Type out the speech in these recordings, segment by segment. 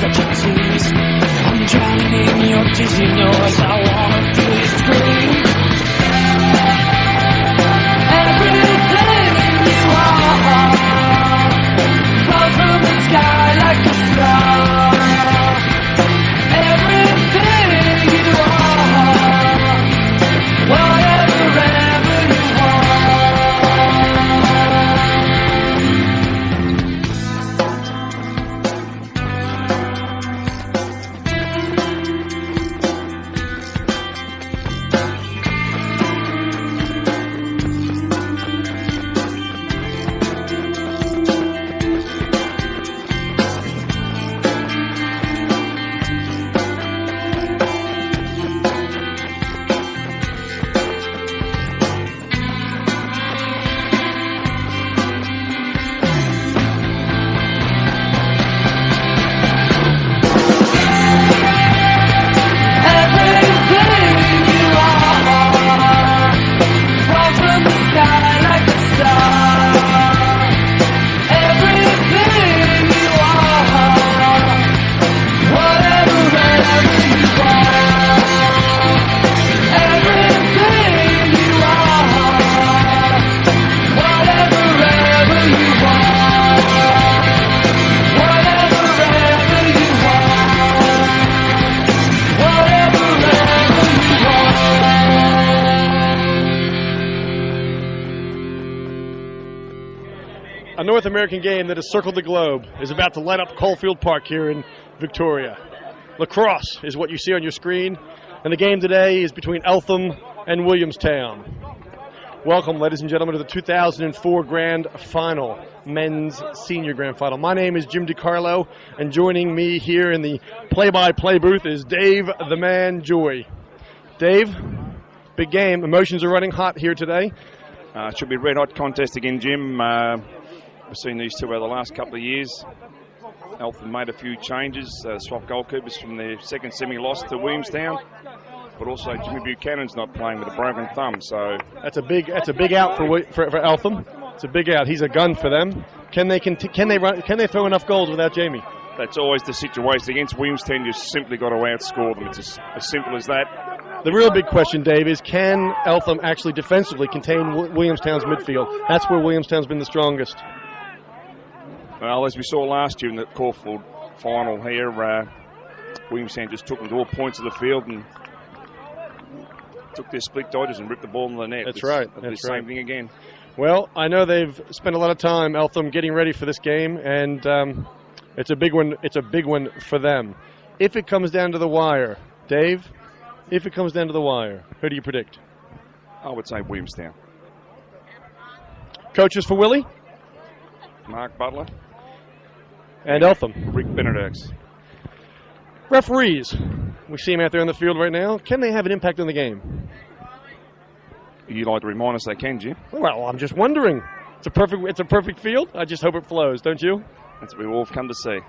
such a tease. I'm drowning in your dizzy noise. I wanna feel you scream. Everything you are falls from the sky like a star. Everything you are, whatever you want. A North American game that has circled the globe is about to light up Caulfield Park here in Victoria. Lacrosse is what you see on your screen, and the game today is between Eltham and Williamstown. Welcome, ladies and gentlemen, to the 2004 Grand Final, Men's Senior Grand Final. My name is Jim DiCarlo, and joining me here in the play-by-play booth is Dave the Man Joy. Dave, big game. Emotions are running hot here today. It should be a red-hot contest again, Jim. We've seen these two over the last couple of years. Eltham made a few changes, swapped goalkeepers from their second semi-loss to Williamstown, but also Jimmy Buchanan's not playing with a broken thumb, so that's a big out for Eltham. It's a big out. He's a gun for them. Can they throw enough goals without Jamie? That's always the situation. Against Williamstown, you've simply got to outscore them. It's as simple as that. The real big question, Dave, is can Eltham actually defensively contain Williamstown's midfield? That's where Williamstown's been the strongest. Well, as we saw last year in the Caulfield final here, Williamstown just took them to all points of the field and took their split dodges and ripped the ball in the net. That's right. That's the same thing again. Well, I know they've spent a lot of time, Eltham, getting ready for this game, and it's a big one. It's a big one for them. If it comes down to the wire, Dave, if it comes down to the wire, who do you predict? I would say Williamstown. Coaches for Willie? Mark Butler. And Eltham. Rick Benedicts. Referees. We see them out there on the field right now. Can they have an impact on the game? You'd like to remind us they can, Jim? Well, I'm just wondering. It's a perfect field. I just hope it flows, don't you? That's what we've all come to see.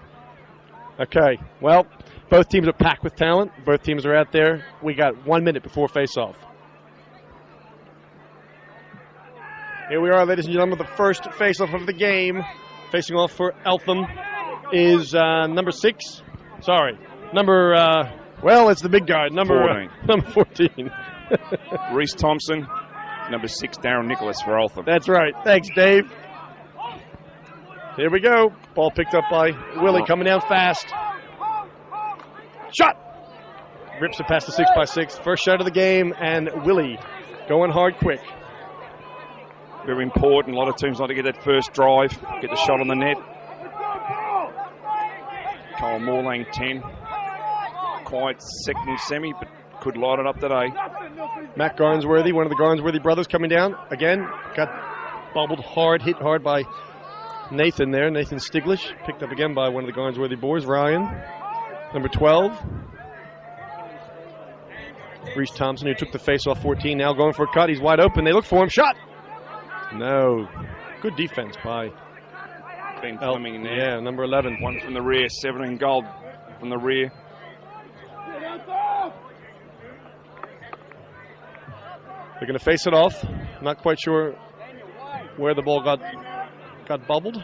Okay. Well, both teams are packed with talent. Both teams are out there. We got 1 minute before face-off. Here we are, ladies and gentlemen, the first face-off of the game. Facing off for Eltham is number 6. Sorry. It's the big guy. Number 14. Reese Thompson, number 6, Darren Nicholas for Eltham. That's right. Thanks, Dave. Here we go. Ball picked up by Willie, coming down fast. Shot! Rips it past the 6x6. First shot of the game, and Willie going hard quick. Very important. A lot of teams like to get that first drive, get the shot on the net. Kyle Morlang, 10. Quiet second semi, but could light it up today. Matt Garnsworthy, one of the Garnsworthy brothers, coming down. Again, got bobbled hard, hit hard by Nathan there. Nathan Stiglish, picked up again by one of the Garnsworthy boys. Ryan, number 12. Reese Thompson, who took the face off 14, now going for a cut. He's wide open. They look for him. Shot! No. Good defense by Ben Fleming in there. Yeah, number 11. One from the rear, 17 goal from the rear. They're going to face it off. Not quite sure where the ball got bubbled.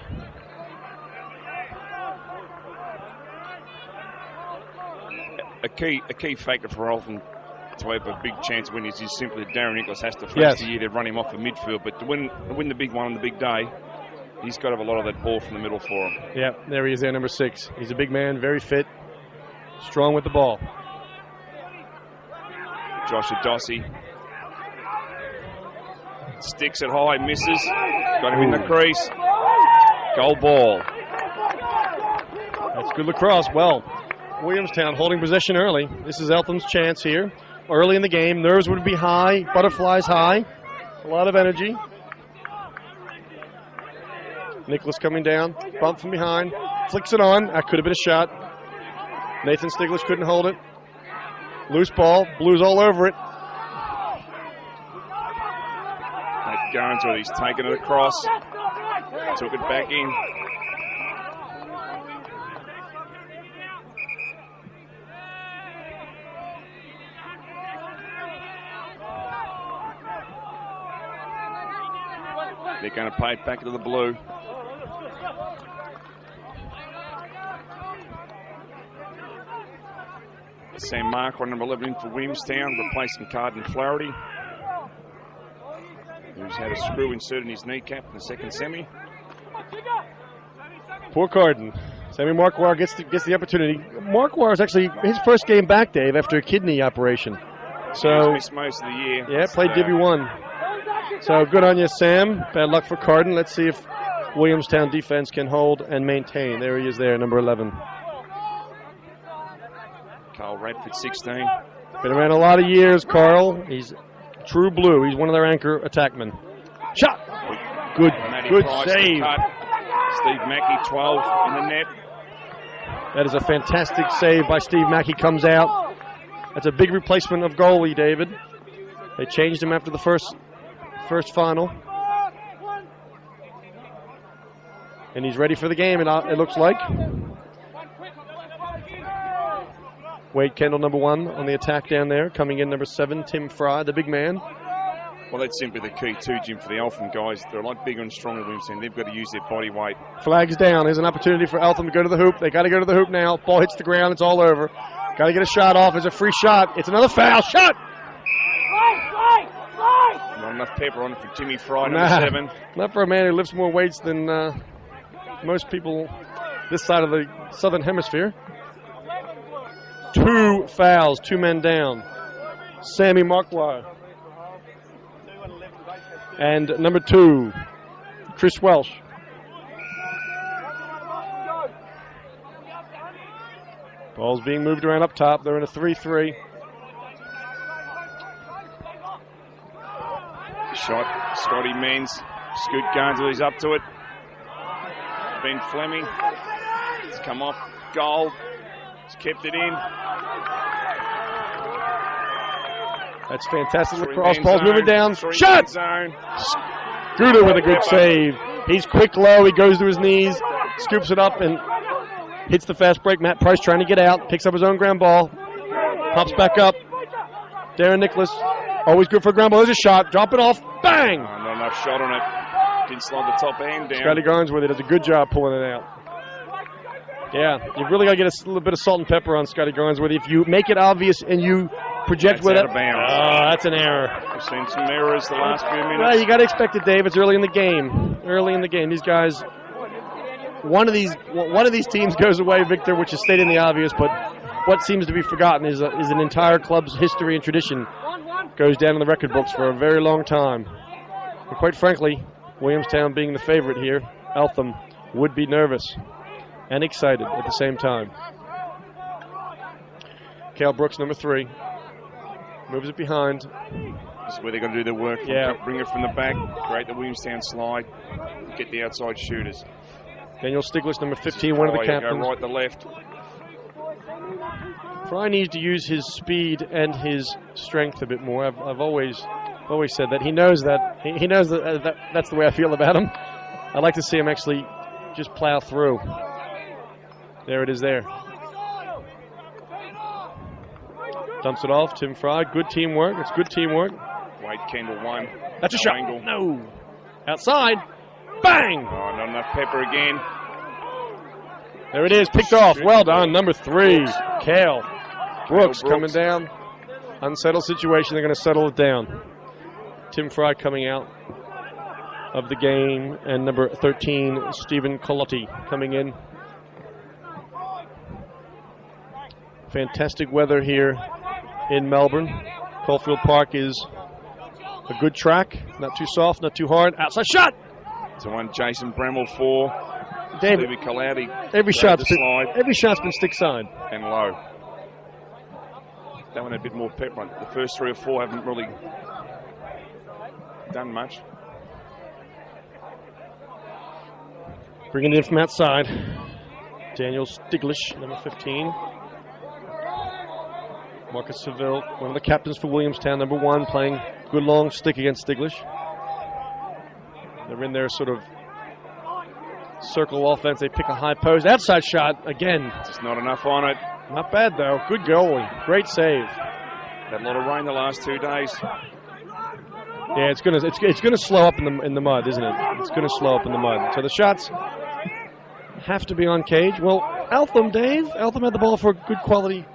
a key factor for Eltham to have a big chance of winning is simply Darren Nicholas has to flash the year to run him off the midfield. But to win the big one on the big day, he's got to have a lot of that ball from the middle for him. Yeah, there he is there, number 6. He's a big man, very fit, strong with the ball. Josh Adossi sticks it high, misses. Got him in the crease. Goal ball. That's good lacrosse. Well, Williamstown holding possession early. This is Eltham's chance here. Early in the game, nerves would be high, butterflies high, a lot of energy. Nicholas coming down, bump from behind, flicks it on. That could have been a shot. Nathan Stiglitz couldn't hold it. Loose ball, Blues all over it. That Garnsworth, he's taken it across, took it back in. They're going to play it back to the blue. Sam Mark on number 11 in for Williamstown, replacing Carden Flaherty, who's had a screw inserted in his kneecap in the second semi. Poor Carden. Sammy Marquardt gets the opportunity. Marquardt is actually his first game back, Dave, after a kidney operation. So he's missed most of the year. Yeah, played Div 1. So good on you, Sam. Bad luck for Carden. Let's see if Williamstown defense can hold and maintain. There he is there, number 11. Carl Radford, 16. Been around a lot of years, Carl. He's true blue. He's one of their anchor attackmen. Shot! Good save. Steve Mackey, 12 in the net. That is a fantastic save by Steve Mackey. Comes out. That's a big replacement of goalie, David. They changed him after the first final. And he's ready for the game, it looks like. Wade Kendall, number 1 on the attack down there. Coming in, number 7, Tim Fry, the big man. Well, that's simply the key too, Jim, for the Eltham guys. They're a lot bigger and stronger than Williamstown. They've got to use their body weight. Flags down. There's an opportunity for Eltham to go to the hoop. They got to go to the hoop now. Ball hits the ground. It's all over. Got to get a shot off. It's a free shot. It's another foul. Shot! Not enough pepper on it for Jimmy Fry, number 7. Not for a man who lifts more weights than most people this side of the southern hemisphere. 2 fouls, 2 men down. Sammy Marquardt. And number 2, Chris Welsh. Ball's being moved around up top. They're in a 3-3. Shot, Scotty Menz. Scoot Garnsworth, he's up to it. Ben Fleming. It's come off. Goal. He's kept it in. That's fantastic lacrosse. Ball's moving down. Shot! Zone. Scooter with a good save. He's quick low. He goes to his knees, scoops it up, and hits the fast break. Matt Price trying to get out. Picks up his own ground ball. Pops back up. Darren Nicholas, always good for a ground ball. There's a shot. Drop it off. Bang! Not enough shot on it. Didn't slide the top hand down. Scotty Garnsworth does a good job pulling it out. Yeah, you've really got to get a little bit of salt and pepper on Scotty Garnsworth. If you make it obvious and you project with it. Out of bounds. Oh, that's an error. We've seen some errors the last few minutes. Well, you got to expect it, Dave. It's early in the game. Early in the game. These guys, one of these teams goes away, Victor, which is stating the obvious, but what seems to be forgotten is an entire club's history and tradition goes down in the record books for a very long time. And quite frankly, Williamstown being the favorite here, Eltham would be nervous and excited at the same time. Cale Brooks, number 3. Moves it behind. This is where they're going to do their work. Yeah. Bring it from the back, create the Williamstown slide, get the outside shooters. Daniel Stiglitz, number 15, one of the captains. Go right to left. Fry needs to use his speed and his strength a bit more. I've always said that. He knows that. He knows that that's the way I feel about him. I'd like to see him actually just plow through. There it is there. Dumps it off. Tim Fry. Good teamwork. It's good teamwork. Wade Kendall, 1. That's a shot. Angle. No. Outside. Bang! Oh, not enough pepper again. There it is. Picked off. Well done. Number 3. Cale. Brooks coming down. Unsettled situation. They're going to settle it down. Tim Fry coming out of the game, and number 13, Stephen Colotti, coming in. Fantastic weather here in Melbourne. Caulfield Park is a good track. Not too soft, not too hard. Outside shot! To one Jason Bremmel for David. Stevie Colauti. Every shot's been stick side. And low. That one had a bit more pep on it. The first 3 or 4 haven't really done much. Bringing it in from outside. Daniel Stiglish, number 15. Marcus Seville, one of the captains for Williamstown, number 1, playing good long stick against Stiglish. They're in their sort of circle offense. They pick a high post. Outside shot again. Just not enough on it. Not bad though. Good goalie. Great save. Had a lot of rain the last 2 days. Yeah, it's gonna slow up in the mud, isn't it? It's gonna slow up in the mud. So the shots have to be on cage. Well, Eltham, Dave. Eltham had the ball for a good quality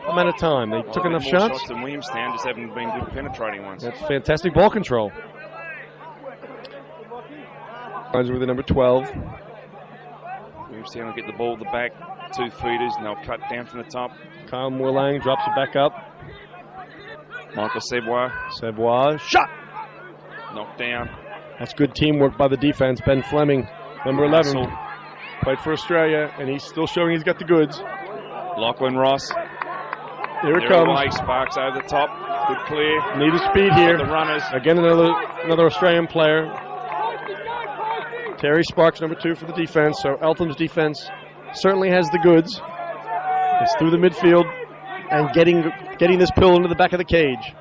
amount of time. They took enough more shots. than Williamstown, just haven't been good penetrating ones. That's fantastic ball control. With the number 12. Williamstown will get the ball at the back, 2 feeders, and they'll cut down from the top. Kyle Moorlang drops it back up. Michael Sebois. Sebois. Shot! Knocked down. That's good teamwork by the defense. Ben Fleming, number 11. Russell. Played for Australia, and he's still showing he's got the goods. Lachlan Ross. Here it They're comes. away. Sparks over the top. Good clear. Need the speed here. The runners. Again, another Australian player. Terry Sparks, number 2 for the defense. So Eltham's defense certainly has the goods. It's through the midfield and getting this pill into the back of the cage.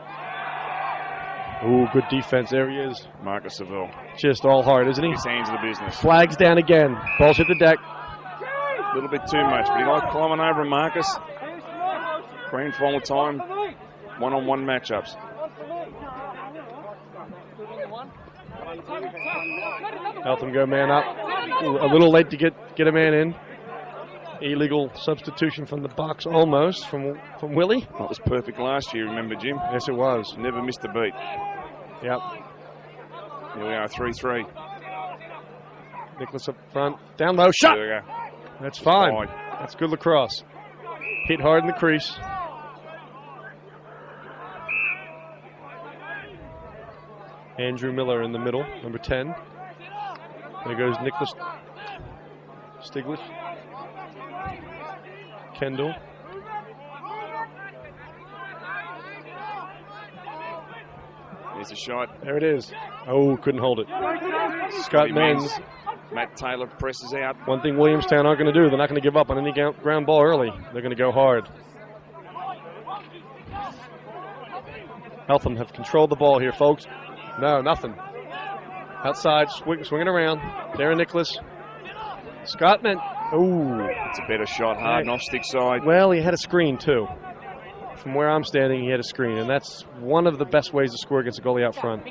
Ooh, good defense. There he is. Marcus Seville. Just all hard, isn't he? His hands are the business. Flags down again. Balls hit the deck. A little bit too much, but he likes climbing over Marcus. Grand final time. One-on-one matchups. Eltham go man up. Ooh, a little late to get a man in. Illegal substitution from the box almost from Willie. That was perfect last year, remember, Jim? Yes, it was. Never missed a beat. Yep. Here we are, 3-3. Nicholas up front. Down low. Shot! There we go. That's fine. Wide. That's good lacrosse. Hit hard in the crease. Andrew Miller in the middle, number 10. There goes Nicholas Stiglish. Kendall. There's a shot. There it is. Oh, couldn't hold it. Scott Menz. Matt Taylor presses out. One thing Williamstown aren't going to do, they're not going to give up on any ground ball early. They're going to go hard. Eltham have controlled the ball here, folks. No, nothing. Outside, swinging around. Darren Nicholas. Scottman. Ooh. It's a better shot, hard and off stick side. Well, he had a screen, too. From where I'm standing, he had a screen, and that's one of the best ways to score against a goalie out front.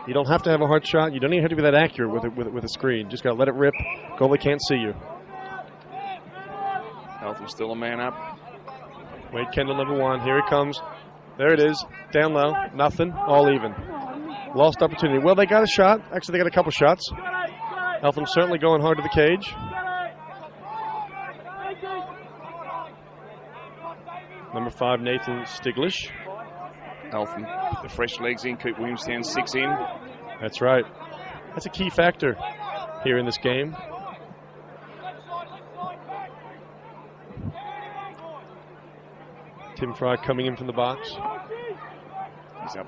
You don't have to have a hard shot. You don't even have to be that accurate with a screen. Just got to let it rip. Goalie can't see you. Eltham still a man up. Wade Kendall, number 1. Here he comes. There it is. Down low. Nothing. All even. Lost opportunity. Well, they got a shot. Actually, they got a couple shots. Eltham certainly going hard to the cage. Number 5, Nathan Stiglish. Eltham, the fresh legs in, keep Williamstown 6 in. That's right. That's a key factor here in this game. Tim Fry coming in from the box.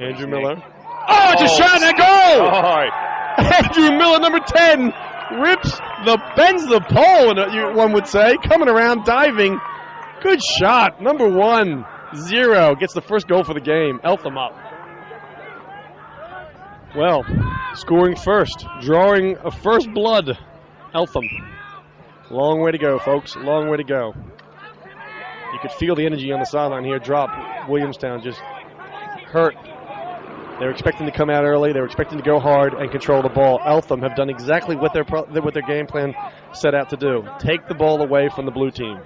Andrew Miller. Oh, it's a shot and a goal! Oh. Andrew Miller, number 10, bends the pole, one would say, coming around, diving. Good shot. Number 1, 0, gets the first goal for the game. Eltham up. Well, scoring first, drawing a first blood. Eltham. Long way to go, folks. Long way to go. You could feel the energy on the sideline here drop. Williamstown just hurt. They were expecting to come out early. They were expecting to go hard and control the ball. Eltham have done exactly what their game plan set out to do. Take the ball away from the blue team.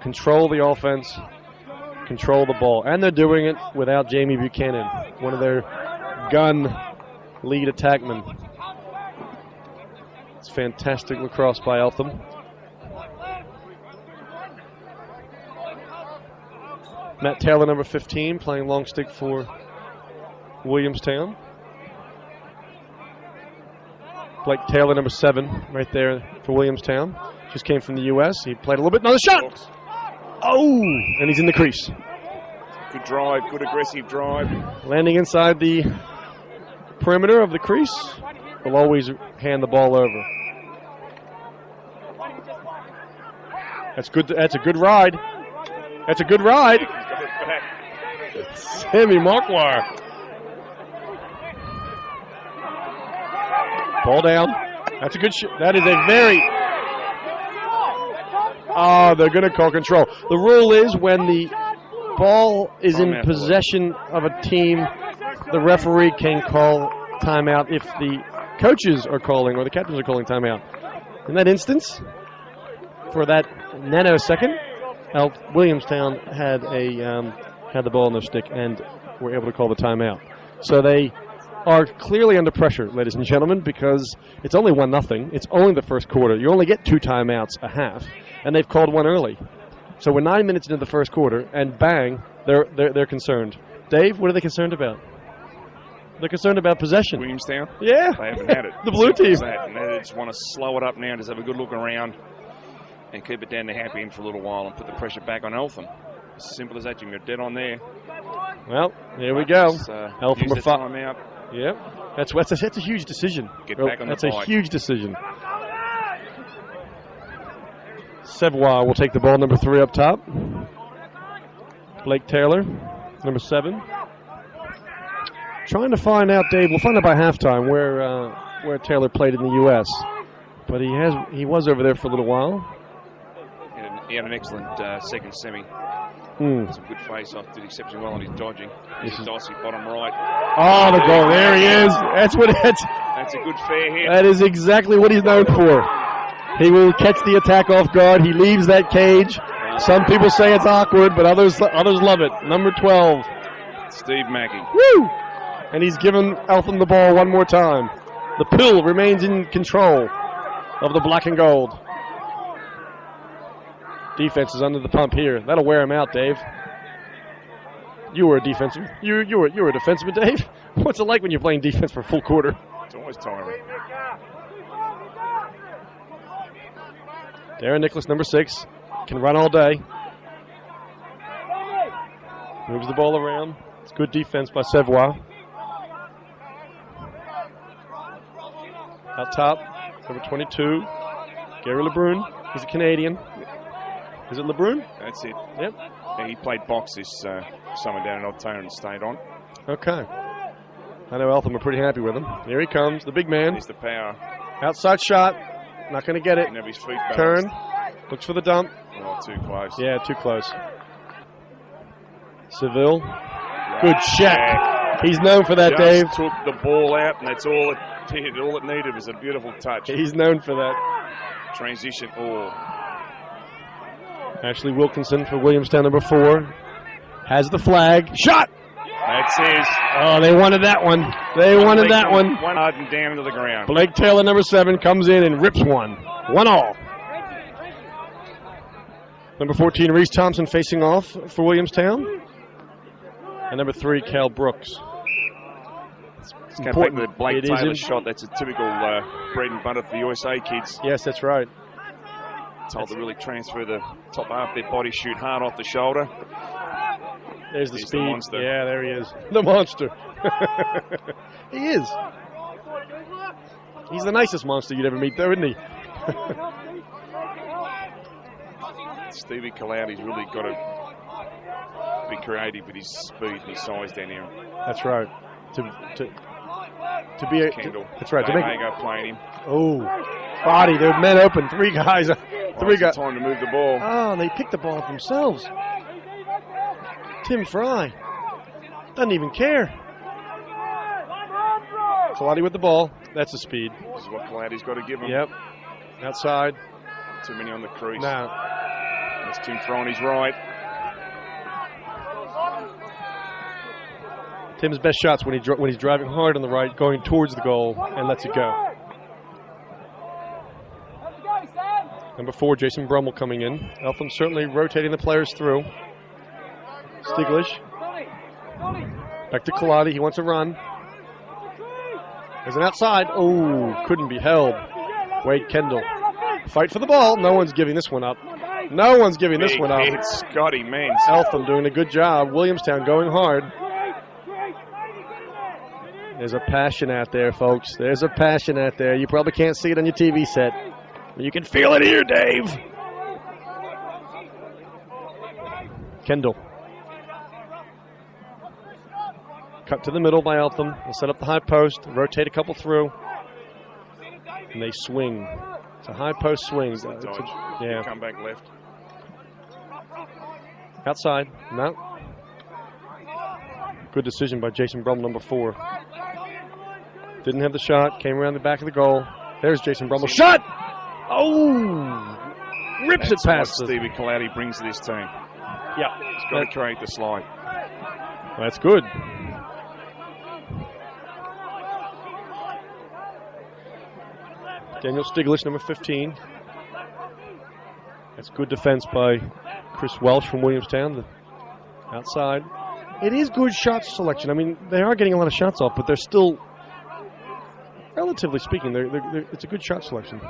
control the offense, control the ball. And they're doing it without Jamie Buchanan, one of their gun lead attackmen. It's fantastic lacrosse by Eltham. Matt Taylor, number 15, playing long stick for Williamstown. Blake Taylor, number 7, right there for Williamstown. Just came from the U.S. He played a little bit. Another shot! Oh! And he's in the crease. Good drive, good aggressive drive. Landing inside the perimeter of the crease. Will always hand the ball over. That's good. That's a good ride. That's a good ride. Sammy Marquardt. Ball down. That's a good shot. That is a very... Oh, they're going to call control. The rule is when the ball is in possession of a team, the referee can call timeout if the coaches are calling or the captains are calling timeout. In that instance, for that nanosecond, Williamstown had the ball on their stick and were able to call the timeout. So they are clearly under pressure, ladies and gentlemen, because it's only 1-0. It's only the first quarter. You only get 2 timeouts a half, and they've called one early. So we're 9 minutes into the first quarter, and bang, they're concerned. Dave, what are they concerned about? They're concerned about possession. Williamstown? Yeah. They haven't had it. The blue team. And they just want to slow it up now, just have a good look around and keep it down to happy end for a little while and put the pressure back on Eltham. As simple as that, Jim. You're dead on there. Well, here we go. Eltham are timeout. Yep. That's a huge decision. Get back on the bike. That's a huge decision. Sevois will take the ball, number 3 up top. Blake Taylor, number 7. Trying to find out, Dave. We'll find out by halftime where Taylor played in the U.S. But he was over there for a little while. He had an excellent second semi. Some good face-off. Did exceptionally well on his dodging. This is Dossie, bottom right. Oh, the goal. There he is. That's a good fair hit. That is exactly what he's known for. He will catch the attack off guard. He leaves that cage. Some people say it's awkward, but others love it. Number 12. Steve Mackey. Woo! And he's given Eltham the ball one more time. The Pill remains in control of the black and gold. Defense is under the pump here. That'll wear him out, Dave. You were a defensive. You were a defenseman, Dave. What's it like when you're playing defense for a full quarter? It's always tiring. Darren Nicholas, number 6, can run all day. Moves the ball around. It's good defense by Sevois. Out top, number 22, Gary LeBrun. He's a Canadian. Is it LeBrun? That's it. Yep. Yeah, he played box this summer down in Eltham and stayed on. Okay. I know Eltham are pretty happy with him. Here he comes, the big man. He's the power. Outside shot. Not going to get it. Didn't have his feet balanced. Turn. Looks for the dump. Oh, too close. Yeah, too close. Seville. Good check. He's known for that, Just Dave. Took the ball out, and that's all it did. All it needed was a beautiful touch. He's known for that. Transition. Oh. Ashley Wilkinson for Williamstown, number 4. Has the flag. Shot! That's his. Oh, they wanted that one. They wanted that one. One hard and down to the ground. Blake Taylor, number 7, comes in and rips one. 1-all. Number 14, Reese Thompson facing off for Williamstown. And number 3, Cal Brooks. It's going back to the Blake Taylor shot. That's a typical bread and butter for the USA kids. Yes, that's right. Told to really transfer the top half of their body, shoot hard off the shoulder. There's the He's speed. The monster. Yeah, there he is. The monster. He is. He's the nicest monster you'd ever meet, though, isn't he? Stevie Collaudi's really got to be creative with his speed and his size down here. That's right. To be a Kendall. That's right. To make go playing him. Oh, body. They're men open. 3 guys. Three guys. Time to move the ball. Oh, they picked the ball up themselves. Tim Fry doesn't even care. Kaladi with the ball. That's the speed. This is what Collaudi's got to give him. Yep. Outside. Too many on the crease. Now, That's Tim throwing his right. Tim's best shots when he's driving hard on the right, going towards the goal, and lets it go. Number 4, Jason Brummel coming in. Eltham certainly rotating the players through. Stiglish. Back to Kaladi. He wants a run. There's an outside. Oh, couldn't be held. Wade Kendall. Fight for the ball. No one's giving this one up. No one's giving this one up. It's Scotty Means. Eltham doing a good job. Williamstown going hard. There's a passion out there, folks. There's a passion out there. You probably can't see it on your TV set. But you can feel it here, Dave. Kendall. Cut to the middle by Eltham. They'll set up the high post, rotate a couple through, and they swing. It's a high post swing. Yeah. Come back left. Outside. No. Good decision by Jason Brummel, number 4. Didn't have the shot. Came around the back of the goal. There's Jason Brummel. Shot! Oh! Rips it past Stevie Kaladi brings to this team. Yeah. He's got to create the slide. That's good. Daniel Stiglish, number 15. That's good defense by Chris Welsh from Williamstown. Outside. It is good shot selection. I mean, they are getting a lot of shots off, but they're still, relatively speaking, it's a good shot selection.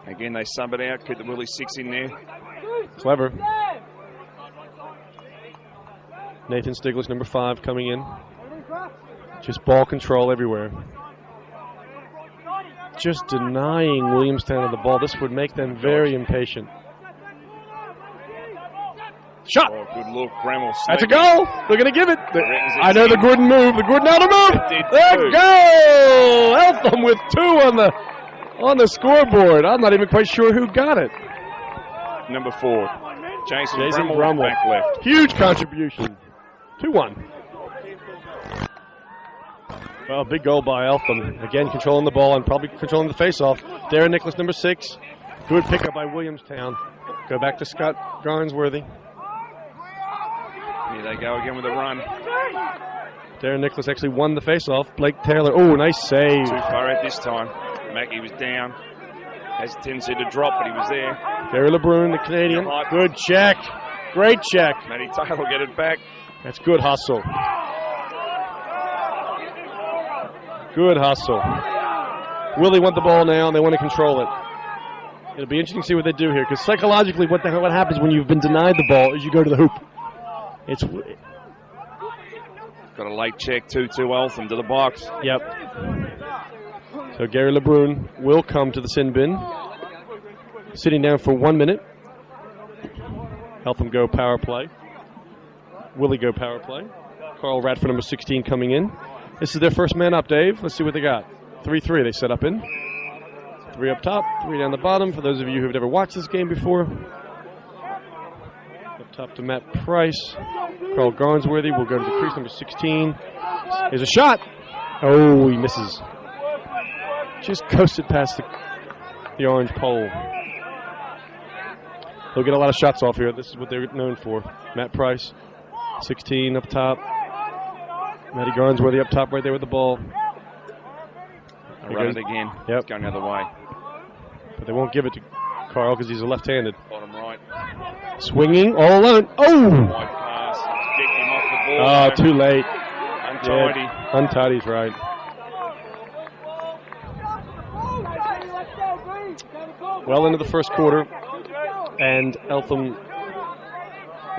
Again, they sub it out, keep the Willie 6 in there. Clever. Nathan Stiglish, number 5, coming in. Just ball control everywhere. Just denying Williamstown of the ball. This would make them very impatient. Shot! Oh, good look. Bramwell. That's a goal! They're going to give it. I know the Gordon move. The Gordon out of move. There go! Eltham with 2 on the scoreboard. I'm not even quite sure who got it. Number 4. Jason Brummel. Back left. Huge contribution. 2-1. Well, big goal by Eltham. Again, controlling the ball and probably controlling the face-off. Darren Nicholas, number 6. Good pickup by Williamstown. Go back to Scott Garnsworthy. Here they go again with a run. Darren Nicholas actually won the face-off. Blake Taylor, oh, nice save. Too far out this time. Mackey was down. Has a tendency to drop, but he was there. Gary LeBrun, the Canadian. Good check. Great check. Matty Taylor will get it back. That's good hustle. Good hustle. Willie want the ball now, and they want to control it. It'll be interesting to see what they do here, because psychologically what happens when you've been denied the ball is you go to the hoop. It's got a late check, 2-2 Eltham to the box. Yep. So Gary LeBrun will come to the sin bin. Sitting down for 1 minute. Eltham go power play. Willie go power play. Carl Radford, number 16, coming in. This is their first man up, Dave. Let's see what they got. 3-3 they set up in. 3 up top, 3 down the bottom. For those of you who have never watched this game before. Up top to Matt Price. Carl Garnsworthy will go to the crease, number 16. There's a shot. Oh, he misses. Just coasted past the orange pole. They'll get a lot of shots off here. This is what they're known for. Matt Price, 16 up top. Matty Garnsworthy up top right there with the ball. Run it again. Yep. It's going the other way. But they won't give it to Carl because he's a left-handed. Bottom right. Swinging all alone. Oh! Wide pass. Kick him off the ball. Oh, too late. Untidy. Yeah, untidy's right. Well into the first quarter, and Eltham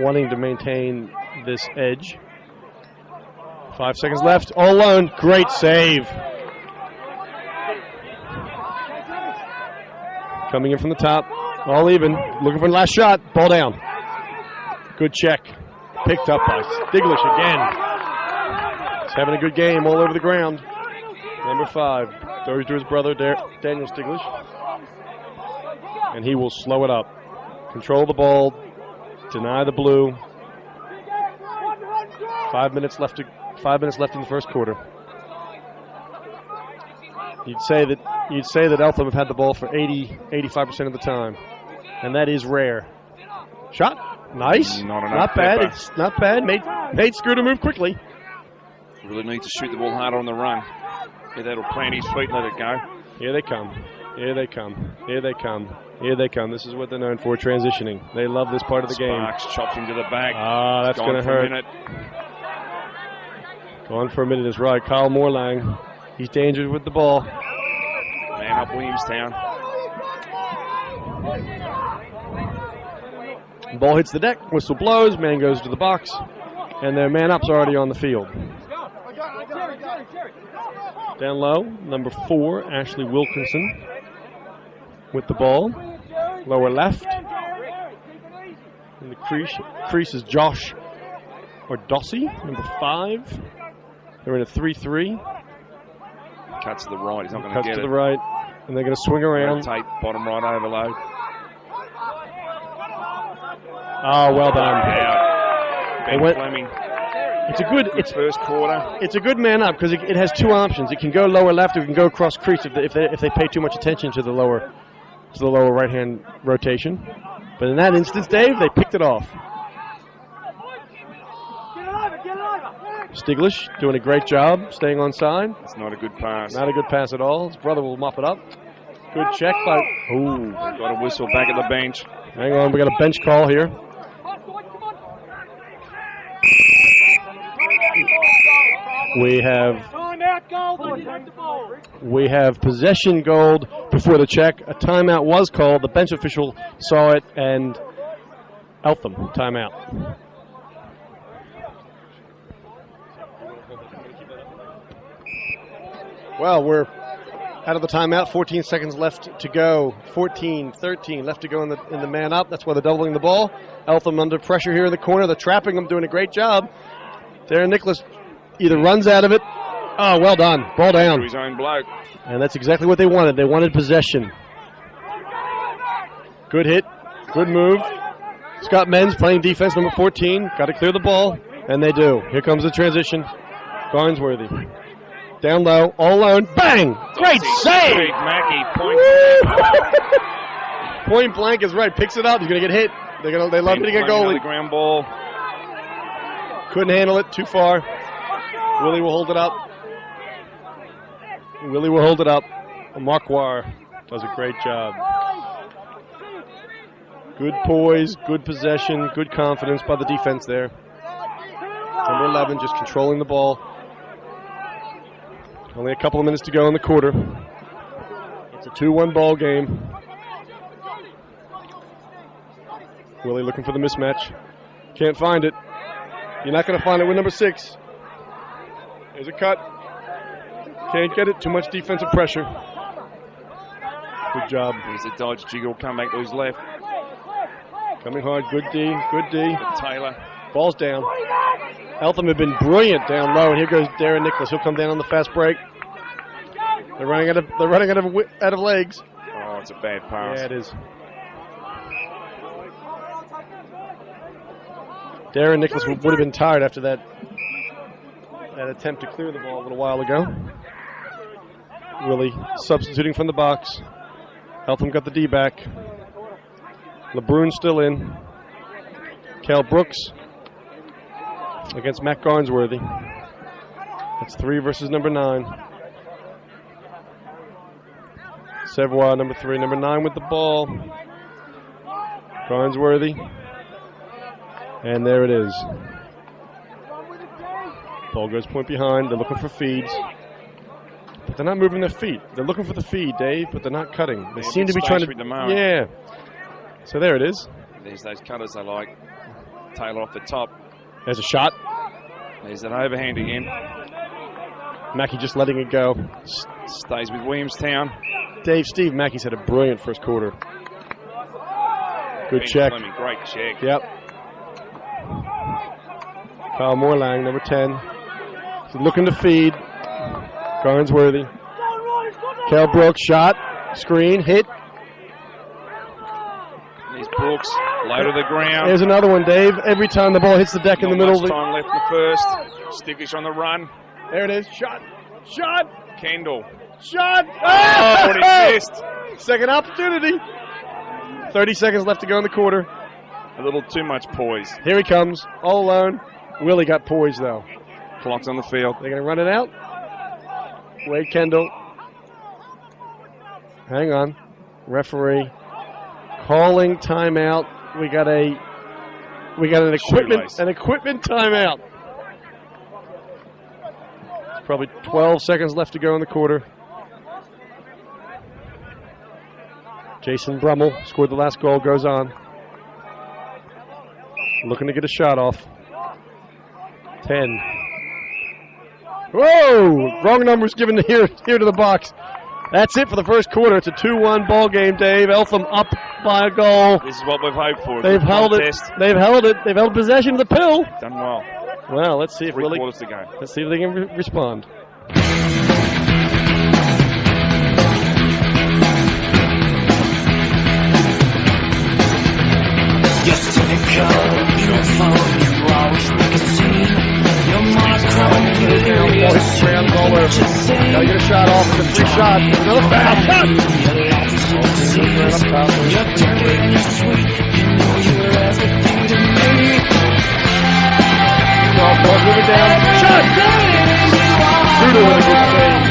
wanting to maintain this edge. 5 seconds left, all alone. Great save. Coming in from the top, all even. Looking for the last shot. Ball down. Good check. Picked up by Stiglish again. He's having a good game all over the ground. Number 5 throws to his brother Daniel Stiglish, and he will slow it up. Control the ball. Deny the blue. 5 minutes left. 5 minutes left in the first quarter. You'd say that Eltham have had the ball for 85% of the time, and that is rare. Shot. Nice. Not bad. pepper. It's not bad. Made Scooter move quickly. Really needs to shoot the ball harder on the run. Yeah, that'll plant his feet and let it go. Here they come. Here they come. Here they come. Here they come. This is what they're known for, transitioning. They love this part of the game. Sparks chopped into the back. Ah, that's going to hurt. Gone for a minute is right. Kyle Morlang. He's dangerous with the ball. Man up Williamstown. Ball hits the deck. Whistle blows. Man goes to the box. And their man up's already on the field. Down low, number 4, Ashley Wilkinson with the ball. Lower left. In the crease is Josh Dossie, number 5. They're in a 3-3. Cuts to the right. He's not going to Cuts get to it. the right. And they're going to swing around. Rotate, bottom right overload. Oh, well done. Ben Fleming. It's First quarter. It's a good man up because it has 2 options. It can go lower left or it can go across crease if they pay too much attention to the lower right hand rotation. But in that instance, Dave, they picked it off. Stiglish doing a great job staying on side. It's not a good pass. Not a good pass at all. His brother will mop it up. Good check by. Ooh, got a whistle back at the bench. Hang on, we got a bench call here. We have possession gold before the check. A timeout was called. The bench official saw it, and Eltham timeout. Well, we're out of the timeout. 14 seconds left to go. 14, 13 left to go in the man up. That's why they're doubling the ball. Eltham under pressure here in the corner. They're trapping them, doing a great job. Darren Nicholas either runs out of it. Oh, well done. Ball down. To his own bloke. And that's exactly what they wanted. They wanted possession. Good hit. Good move. Scott Menz playing defense, number 14. Got to clear the ball. And they do. Here comes the transition. Garnsworthy. Down low. All alone. Bang! Great save! Great Mackey. Point blank is right. Picks it up. He's going to get hit. They love hitting a goalie. The ground ball. Couldn't handle it. Too far. Willie will hold it up. Willie will hold it up. Marquardt does a great job. Good poise, good possession, good confidence by the defense there. Number 11 just controlling the ball. Only a couple of minutes to go in the quarter. It's a 2-1 ball game. Willie looking for the mismatch. Can't find it. You're not going to find it with number 6. There's a cut. Can't get it. Too much defensive pressure. Good job. Here's a dodge. Jiggle come back to his left. Coming hard. Good D. Good D. Taylor. Ball's down. Eltham have been brilliant down low, and here goes Darren Nicholas. He'll come down on the fast break. They're running out of legs. Oh, it's a bad pass. Yeah, it is. Darren Nicholas would have been tired after that attempt to clear the ball a little while ago. Willie substituting from the box. Eltham got the D back. LeBrun still in. Cal Brooks against Matt Garnsworthy. That's 3 versus number 9. Savoie, number 3. Number 9 with the ball. Garnsworthy. And there it is. Ball goes point behind. They're looking for feeds. But they're not moving their feet. They're looking for the feed, Dave, but they're not cutting. They seem to be trying to. Yeah. So there it is. There's those cutters I like. Taylor off the top. There's a shot. There's an overhand again. Mackey just letting it go. Stays with Williamstown. Steve Mackey's had a brilliant first quarter. Good check. Fleming, great check. Yep. Kyle Morlang, number 10. He's looking to feed. Garnsworthy. Cal Brooks, shot. Screen, hit. There's Brooks, low to the ground. There's another one, Dave. Every time the ball hits the deck in the middle of the... time left in the first. Stiglish on the run. There it is. Shot. Shot. Kendall. Shot. Oh, what he missed. Second opportunity. 30 seconds left to go in the quarter. A little too much poise. Here he comes, all alone. Willie got poised, though. Clock's on the field. They're going to run it out. Wade Kendall. Hang on. Referee calling timeout. We got an equipment timeout. Probably 12 seconds left to go in the quarter. Jason Brummel scored the last goal, goes on. Looking to get a shot off. 10. Whoa! Wrong numbers given here to the box. That's it for the first quarter. It's a 2-1 ball game, Dave. Eltham up by a goal. This is what we've hoped for. They've held it. They've held it. They've held possession of the pill. Done well. Well, let's see if 3 Willie. quarters to go. Let's see if they can respond. You're cynical, beautiful, you always make a scene. Your Ground ball over. Gotta get a shot off. It's a free shot. Another foul. Shot! You're dirty and you're sweet. You know you're everything to me. Ball's moving down. Shot! Brutal with a good save.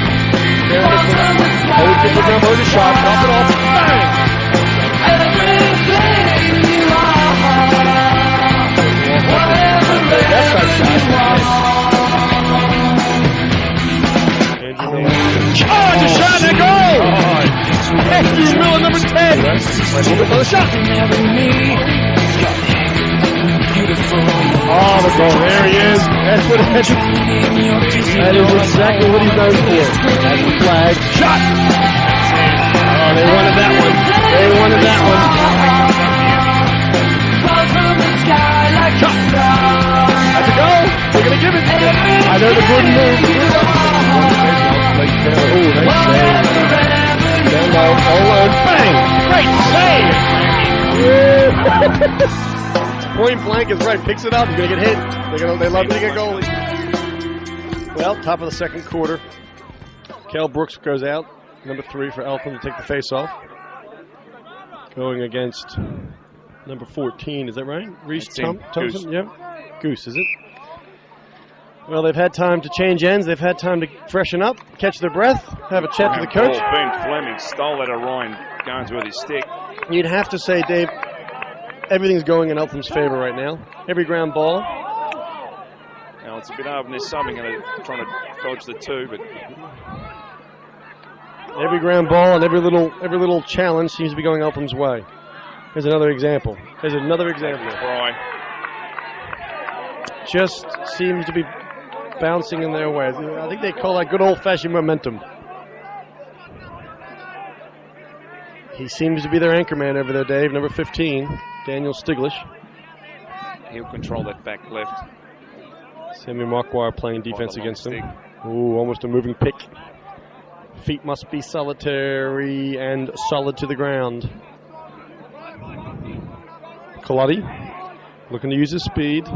Always get the ground, hold a shot. Drop it off. Bang! That's our shot. It's a shot and a goal! Andrew Miller, number 10. Another shot. Oh, the goal. There he is. That is exactly what he's known for. That's the flag. Shot! Oh, they wanted that one. They wanted that one. That's a goal. They're going to give it. I know the good move. Oh, nice save. Down low, all alone. Bang! Great save! Point blank is right. Picks it up. He's going to get hit. They love to get goalies. Well, top of the second quarter. Kel Brooks goes out. Number 3 for Eltham to take the face-off. Going against number 14. Is that right? Reese Thompson? Yeah. Goose, is it? Well, they've had time to change ends. They've had time to freshen up, catch their breath, have a chat to the coach. Ben Fleming stole that of Ryan Garnsworthy's stick. You'd have to say, Dave, everything's going in Eltham's favor right now. Every ground ball. Now it's a bit over, and they're subbing and they're trying to dodge the 2, but every ground ball and every little challenge seems to be going Eltham's way. Here's another example. Fry. Just seems to be bouncing in their way. I think they call that good old-fashioned momentum. He seems to be their anchor man over there, Dave. Number 15, Daniel Stiglish. He'll control that back left. Sammy Marquardt playing defense against him. Ooh, almost a moving pick. Feet must be solitary and solid to the ground. Colletti looking to use his speed.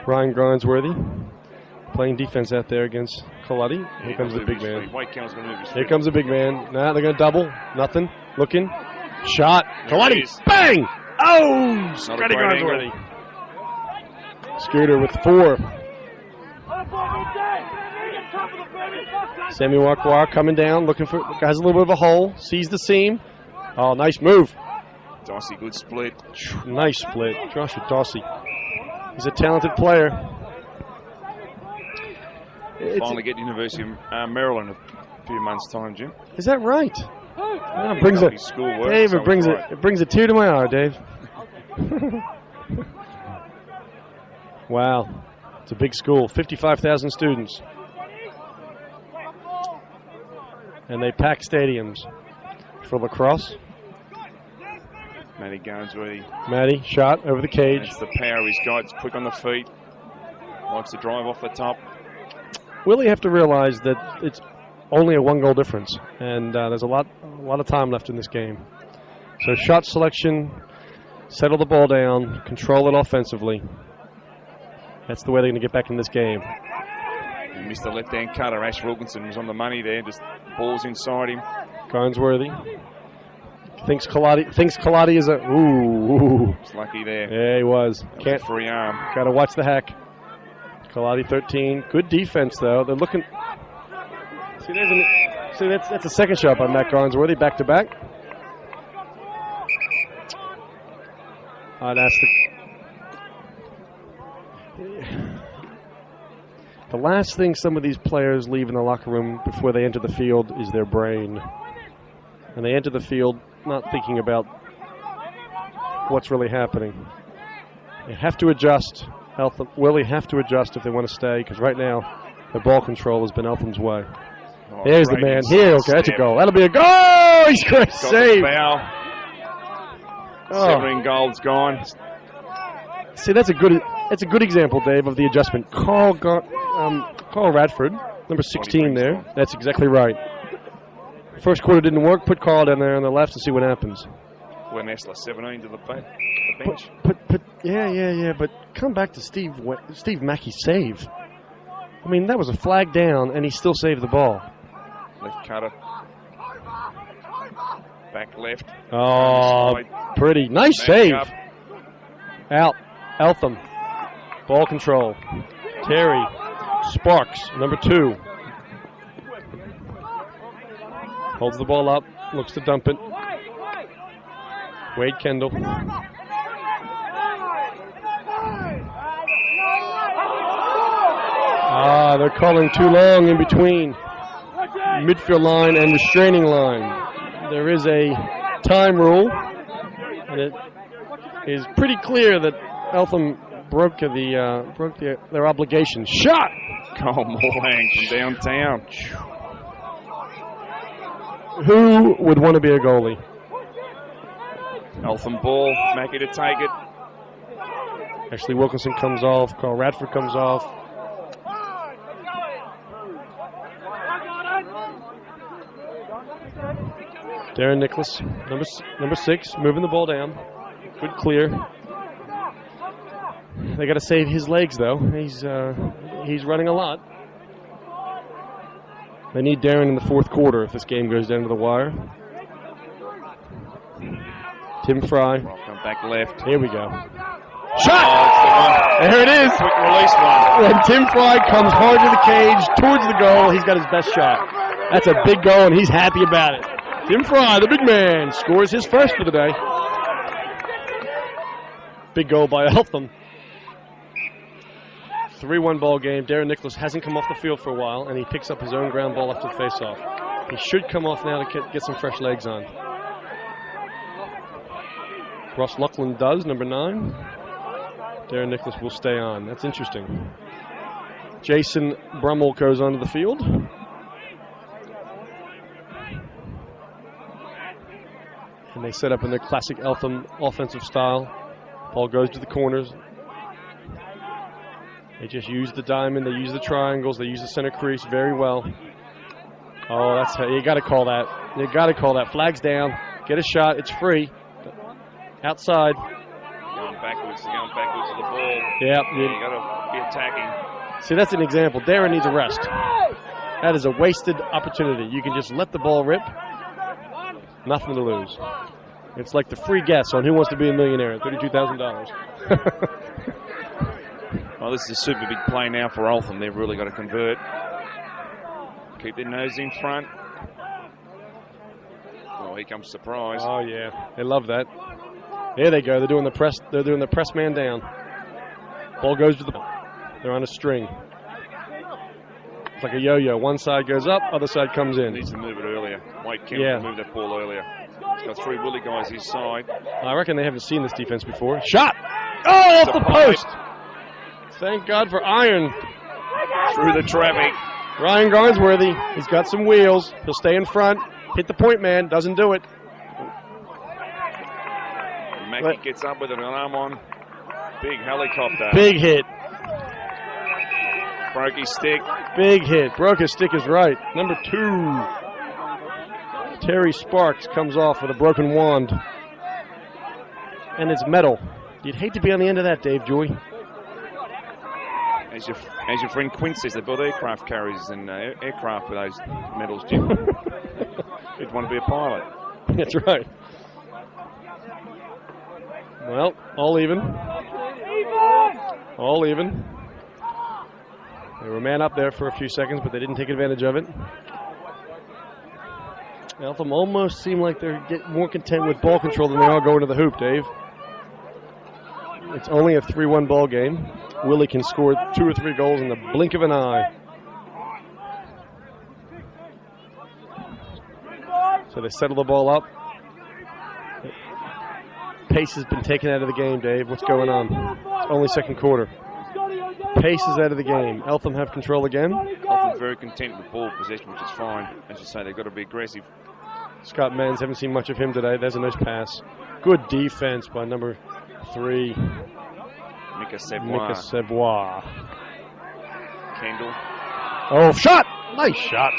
Ryan Garnsworthy playing defense out there against Colletti. Here comes the big man. Here comes the big man. Now they're going to double. Nothing. Looking. Shot. Colletti. Bang! Oh! Scotty Garnsworthy. Scooter with 4. Sammy Marquardt coming down, looking for, has a little bit of a hole, sees the seam. Oh, nice move. Dawsey, good split. Nice split. Joshua Dawsey. He's a talented player. Finally get University of Maryland in a few months' time, Jim. Is that right? It brings a schoolwork. Dave, it brings a tear to my eye, Dave. Wow. It's a big school, 55,000 students. And they pack stadiums for lacrosse. Matty Garnsworthy. Matty, shot over the cage. That's the power he's got. It's quick on the feet. Likes to drive off the top. Willie have to realize that it's only a 1-goal difference, and there's a lot of time left in this game. So shot selection, settle the ball down, control it offensively. That's the way they're going to get back in this game. He missed the left-hand cutter. Ash Wilkinson was on the money there. Just balls inside him. Garnsworthy Thinks Kaladi is a. Ooh. It's lucky there. Yeah, he was. That was Can't. a free arm. Got to watch the hack. Kaladi 13. Good defense though. They're looking. See, that's a second shot by Matt Garnsworthy, back to back. That's the last thing some of these players leave in the locker room before they enter the field is their brain. And they enter the field not thinking about what's really happening. They have to adjust. Eltham will have to adjust if they want to stay, because right now the ball control has been Eltham's way. Oh, There's the man. Here, okay, that's a goal. That'll be a goal! He's great save. Severing Gold's gone. See, that's a good example, Dave, of the adjustment. Carl Radford, number 16 there. That's exactly right. First quarter didn't work. Put Carl down there on the left and see what happens. When Essler 17 to the bench. But come back to Steve Mackey's save. I mean, that was a flag down, and he still saved the ball. Left cutter. Back left. Oh, pretty. Nice save. Out. Eltham. Ball control. Terry. Sparks, number 2. Holds the ball up. Looks to dump it. Wade Kendall. They're calling too long in between midfield line and restraining line. There is a time rule, and it is pretty clear that Eltham broke their obligation. Shot! Cole Morlang from downtown. Who would want to be a goalie? Eltham ball, Mackey to take it. Ashley Wilkinson comes off. Carl Radford comes off. Darren Nicholas, number 6, moving the ball down. Good clear. They got to save his legs though. He's running a lot. They need Darren in the fourth quarter if this game goes down to the wire. Tim Fry. Come back left. Here we go. Shot! There it is. Quick release one. When Tim Fry comes hard to the cage, towards the goal, he's got his best shot. That's a big goal, and he's happy about it. Tim Fry, the big man, scores his first for the day. Big goal by Eltham. 3-1 ball game. Darren Nicholas hasn't come off the field for a while, and he picks up his own ground ball after the face-off. He should come off now to get some fresh legs on. Ross Luckland does, number 9. Darren Nicholas will stay on. That's interesting. Jason Brummel goes onto the field. And they set up in their classic Eltham offensive style. Ball goes to the corners. They just use the diamond, they use the triangles, they use the center crease very well. Oh, that's how you got to call that. You got to call that. Flags down. Get a shot. It's free. Outside. Going backwards to the ball. Yep. You got to be attacking. See, that's an example. Darren needs a rest. That is a wasted opportunity. You can just let the ball rip. Nothing to lose. It's like the free guess on Who Wants to Be a Millionaire, $32,000. Well, this is a super big play now for Eltham. They've really got to convert. Keep their nose in front. Oh, here comes Surprise. Oh yeah, they love that. There they go. They're doing the press. They're doing the press man down. Ball goes to the. They're on a string. It's like a yo-yo. One side goes up, other side comes in. Needs to move it earlier. White Kendall moved that ball earlier. He's got 3 Willie guys his side. I reckon they haven't seen this defense before. Shot! Oh, off the post! Thank God for iron. Through the traffic. Ryan Garnsworthy, he's got some wheels. He'll stay in front. Hit the point man, doesn't do it. Mackey gets up with an arm on. Big helicopter. Big hit. Broke his stick. Big hit. Broke his stick is right. Number 2. Terry Sparks comes off with a broken wand. And it's metal. You'd hate to be on the end of that, Dave Joy. As your friend Quinn says, they build aircraft carriers and aircraft with those metals, Jim. You'd want to be a pilot. That's right. Well, all even. All even. They were man up there for a few seconds, but they didn't take advantage of it. Eltham almost seem like they're getting more content with ball control than they are going to the hoop, Dave. It's only a 3-1 ball game. Willie can score 2 or 3 goals in the blink of an eye. So they settle the ball up. Pace has been taken out of the game, Dave. What's going on? It's only second quarter. Pace is out of the game. Eltham have control again. Eltham very content with ball possession, which is fine. As you say, they've got to be aggressive. Scott Menz, haven't seen much of him today. There's a nice pass. Good defense by number 3. Mika Sebois. Kendall. Oh, shot! Nice shot.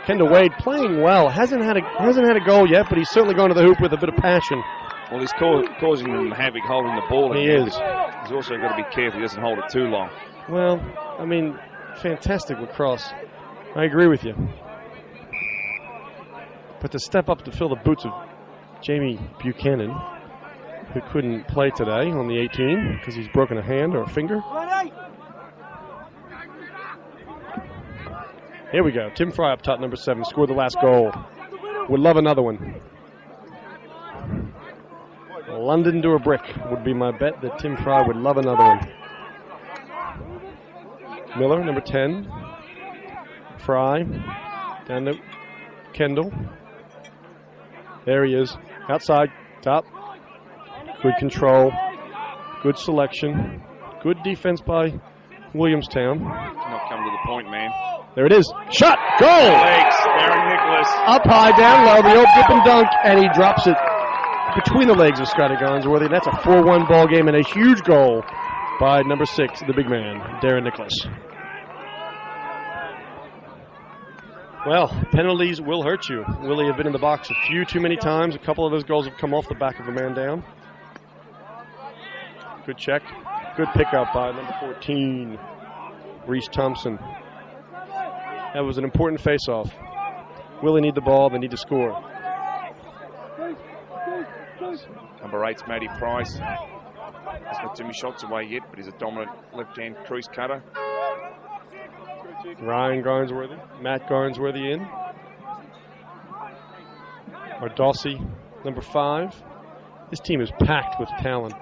Kendall Wade playing well. Hasn't had a goal yet, but he's certainly going to the hoop with a bit of passion. Well, he's causing them havoc holding the ball. He is. He's also got to be careful he doesn't hold it too long. Well, I mean, fantastic lacrosse. I agree with you. But to step up to fill the boots of Jamie Buchanan, who couldn't play today on the 18 because he's broken a hand or a finger. Here we go. Tim Fry up top, number 7, scored the last goal. Would love another one. London to a brick would be my bet that Tim Fry would love another one. Miller, number 10. Fry. Down to Kendall. There he is. Outside. Top. Good control. Good selection. Good defense by Williamstown. Not come to the point, man. There it is. Shot. Goal. Legs. Aaron Nicholas. Up high, down low. The old dip and dunk. And he drops it between the legs of Scotty Garnsworthy. That's a 4-1 ball game and a huge goal by number 6, the big man, Darren Nicholas. Well, penalties will hurt you. Willie have been in the box a few too many times. A couple of those goals have come off the back of a man down. Good check. Good pickup by number 14, Reese Thompson. That was an important face-off. Willie need the ball. They need to score. Number 8's Matty Price. He's got too many shots away yet, but he's a dominant left-hand crease cutter. Ryan Garnsworthy, Matt Garnsworthy in. Ardossi, number 5. This team is packed with talent.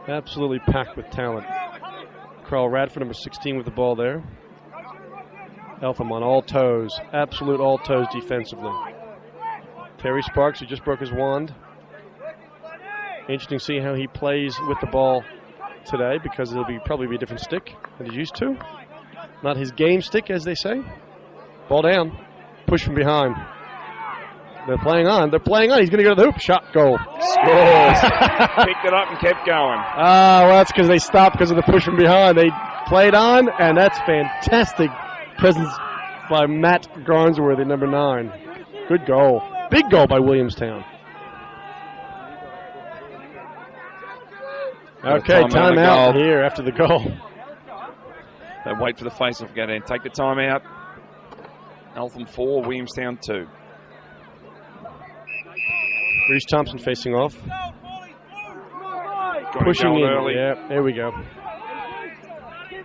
Absolutely packed with talent. Carl Radford, number 16, with the ball there. Eltham on all toes. Absolute all toes defensively. Terry Sparks, who just broke his wand. Interesting to see how he plays with the ball today, because it'll probably be a different stick than he's used to. Not his game stick, as they say. Ball down. Push from behind. They're playing on. He's going to go to the hoop. Shot, goal. Scores. Picked it up and kept going. Well, that's because they stopped because of the push from behind. They played on, and that's fantastic presence by Matt Garnsworthy, number 9. Good goal. Big goal by Williamstown. Okay, timeout here after the goal. They wait for the face-off, go down, take the timeout. Eltham 4, Williamstown 2. Reese Thompson facing off. Got Pushing in early. Yeah, there we go.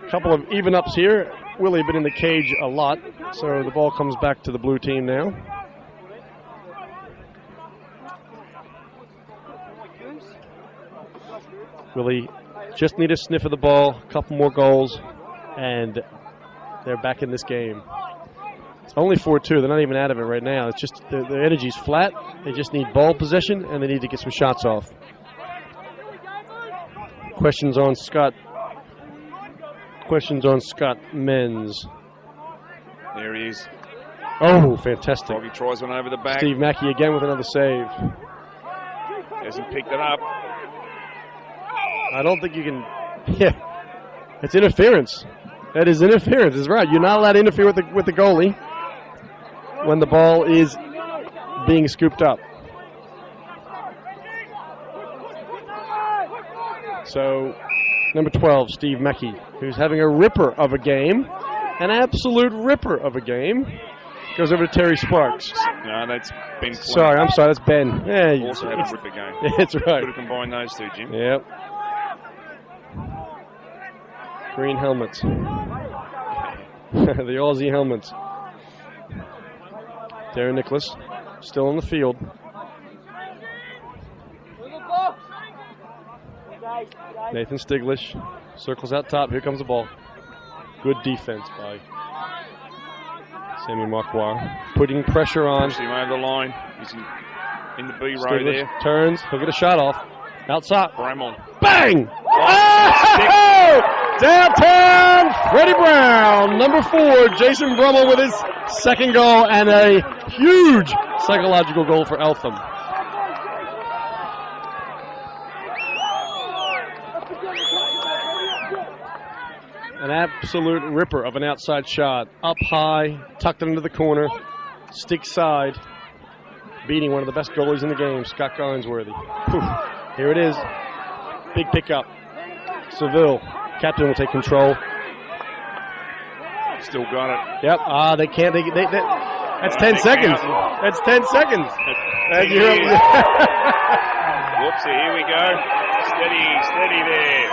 Couple of even ups here. Willie been in the cage a lot, so the ball comes back to the blue team now. Willie just need a sniff of the ball, a couple more goals, and they're back in this game. It's only 4-2. They're not even out of it right now. It's just their energy's flat. They just need ball possession, and they need to get some shots off. Questions on Scott Menz. There he is. Oh, fantastic. Bobby tries one over the back. Steve Mackey again with another save. Hasn't picked it up. I don't think you can. Yeah, it's interference. That is interference. That's right. You're not allowed to interfere with the goalie when the ball is being scooped up. So, number 12, Steve Mackey, who's having a ripper of a game, an absolute ripper of a game. Goes over to Terry Sparks. No, that's Ben. Sorry, I'm sorry. That's Ben. Yeah, Also had a ripper game. That's right. Could have combined those two, Jim. Yep. Green helmets. The Aussie helmets. Darren Nicholas still on the field. Nathan Stiglish circles out top. Here comes the ball. Good defense by Sammy Marquardt. Putting pressure on. Pushing him over the line. He's in the B row there. Turns. He'll get a shot off. Outside. Bramall. Bang! Oh! Downtown Freddie Brown. Number 4, Jason Brummel with his second goal and a huge psychological goal for Eltham. An absolute ripper of an outside shot. Up high, tucked into the corner, stick side, beating one of the best goalies in the game, Scott Garnsworthy. Here it is. Big pickup. Seville, captain will take control. Still got it. Yep. They can't. That's 10 seconds. That's 10 seconds. Whoopsie, here we go. Steady there.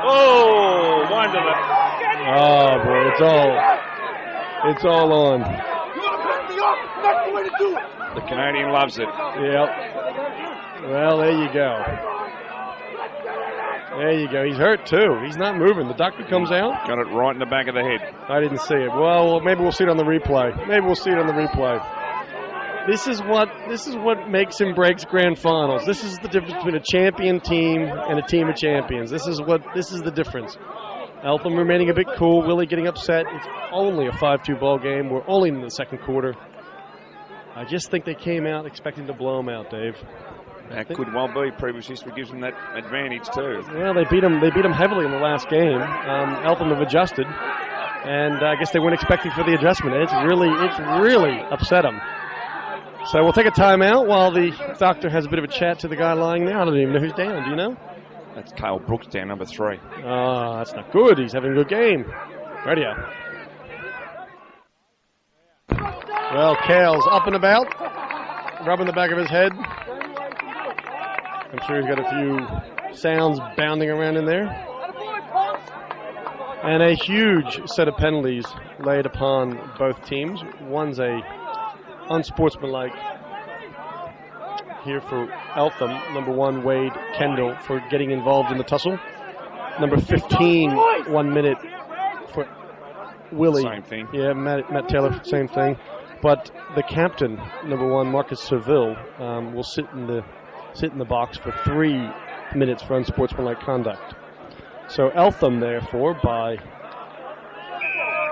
Oh, wonderful. Oh boy, it's all on. The Canadian loves it. Yep. Well, there you go. There you go. He's hurt too. He's not moving. The doctor comes out. Got it right in the back of the head. I didn't see it. Well, maybe we'll see it on the replay. This is what makes and breaks grand finals. This is the difference between a champion team and a team of champions. This is the difference. Eltham remaining a bit cool. Willie getting upset. It's only a 5-2 ball game. We're only in the second quarter. I just think they came out expecting to blow them out, Dave. That could well be. Previous history gives them that advantage too. Well, they beat them heavily in the last game. Eltham have adjusted, and I guess they weren't expecting for the adjustment. It's really upset them. So we'll take a timeout while the doctor has a bit of a chat to the guy lying there. I don't even know who's down. Do you know? That's Cale Brooks down, number 3. Oh, that's not good. He's having a good game. Radio. Well, Cale's up and about, rubbing the back of his head. I'm sure he's got a few sounds bounding around in there. And a huge set of penalties laid upon both teams. One's a unsportsmanlike here for Eltham. Number 1, Wade Kendall, for getting involved in the tussle. Number 15, 1 minute for Willie. Same thing. Yeah, Matt Taylor, same thing. But the captain, number 1, Marcus Seville, will sit in the box for 3 minutes for unsportsmanlike conduct. So Eltham, therefore, by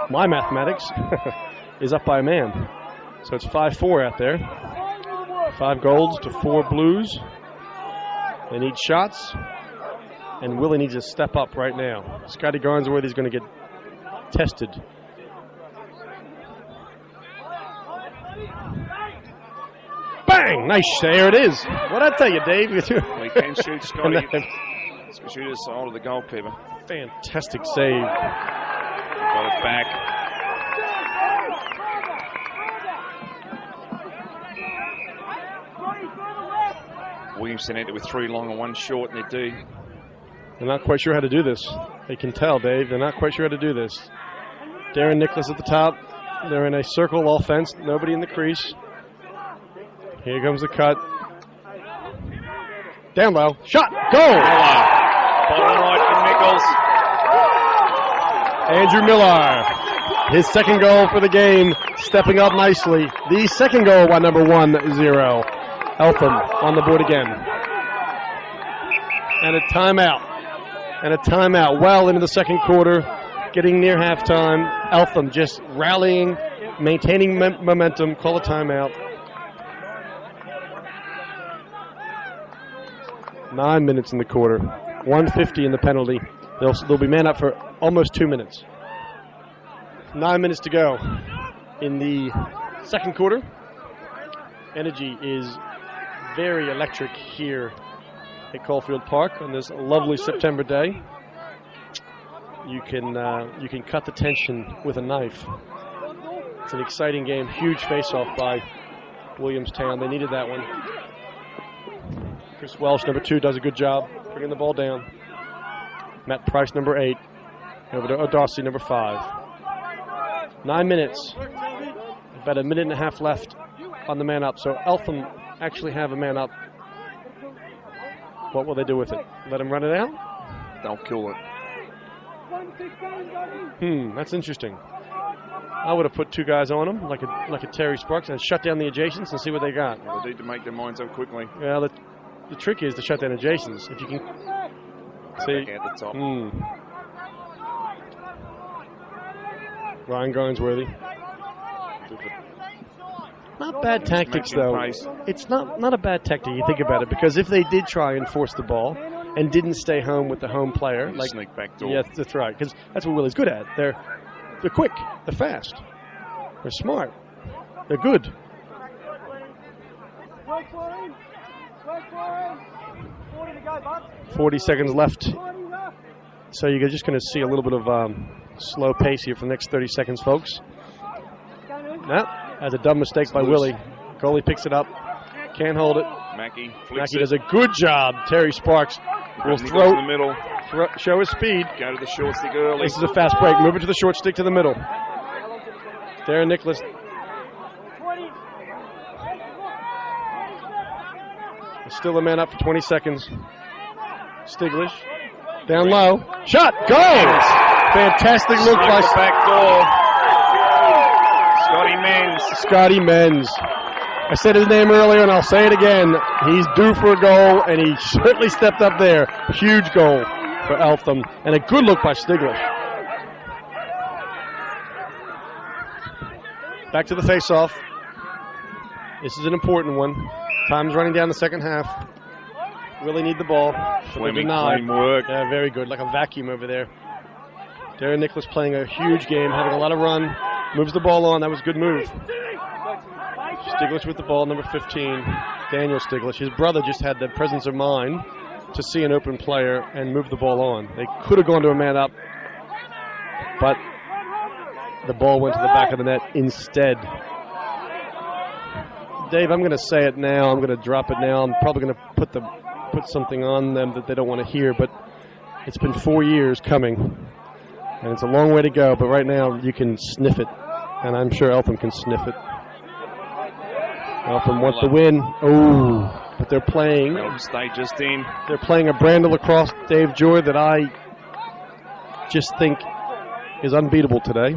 my mathematics, is up by a man. So it's 5-4 out there. 5 golds to 4 blues. They need shots, and Willie needs to step up right now. Scotty Garnsworthy is going to get tested. Bang! Nice. There it is. What'd I tell you, Dave? He can shoot, Scotty. He's going to shoot his side of the goalkeeper. Fantastic save. Got it back. Williamson entered with 3 long and 1 short in their D. They're not quite sure how to do this. They can tell, Dave. They're not quite sure how to do this. Darren Nicholas at the top. They're in a circle offense. Nobody in the crease. Here comes the cut. Down low. Shot. Goal. Bottom right for Nichols. Andrew Millar. His second goal for the game. Stepping up nicely. The second goal by number 1-0. Eltham on the board again. And a timeout. Well into the second quarter. Getting near halftime. Eltham just rallying, maintaining momentum. Call a timeout. 9 minutes in the quarter. 1:50 in the penalty. They'll be man up for almost 2 minutes. 9 minutes to go in the second quarter. Energy is very electric here at Caulfield Park on this lovely September day. You can cut the tension with a knife. It's an exciting game. Huge face-off by Williamstown. They needed that one. Chris Welsh, number 2, does a good job bringing the ball down. Matt Price, number 8. Over to O'Darcy, number 5. 9 minutes. About a minute and a half left on the man up. So Eltham actually have a man up. What will they do with it? Let him run it out? They'll kill it. That's interesting. I would have put 2 guys on him, like a Terry Sparks, and shut down the adjacents and see what they got. Yeah, they need to make their minds up quickly. Yeah, the trick is to shut down adjacents. If you can see. Back at the top. Ryan Garnsworthy. Not bad tactics, though. It's not a bad tactic, you think about it, because if they did try and force the ball and didn't stay home with the home player, like sneak back door. Yes, that's right, because that's what Willie's good at. They're quick, they're fast, they're smart, they're good. 40 seconds left, so you're just going to see a little bit of slow pace here for the next 30 seconds, folks. That's a dumb mistake by Willie. Goalie picks it up, can't hold it. Mackey does a good job. Terry Sparks will throw in the middle. Show his speed. Go to the short stick early. This is a fast break. Move it to the short stick to the middle. Darren Nicholas. Still a man up for 20 seconds. Stiglish. Down low. Shot. Goes! Fantastic look by back door. Scotty Menz. I said his name earlier, and I'll say it again. He's due for a goal, and he certainly stepped up there. Huge goal for Eltham, and a good look by Stiglish. Back to the face-off. This is an important one. Time's running down the second half. Really need the ball. Fleming work. Yeah, very good. Like a vacuum over there. Darren Nicholas playing a huge game, having a lot of run. Moves the ball on. That was a good move. Stiglish with the ball, number 15. Daniel Stiglish. His brother just had the presence of mind to see an open player and move the ball on. They could have gone to a man up, but the ball went to the back of the net instead. Dave, I'm going to say it now. I'm going to drop it now. I'm probably going to put something on them that they don't want to hear, but it's been 4 years coming, and it's a long way to go, but right now you can sniff it, and I'm sure Eltham can sniff it. Eltham wants the win. Oh, but they're playing. Stay just in. They're playing a brand of lacrosse, Dave Joy, that I just think is unbeatable today.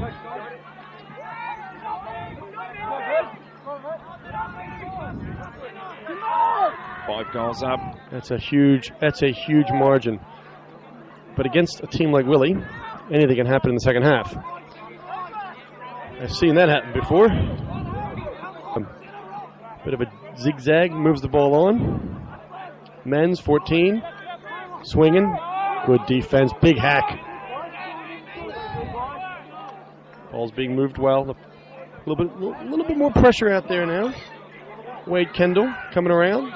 Five goals up. That's a huge margin. But against a team like Willie, anything can happen in the second half. I've seen that happen before. Bit of a zigzag, moves the ball on. Men's 14, swinging, good defense, big hack. Ball's being moved well. A little bit more pressure out there now. Wade Kendall coming around,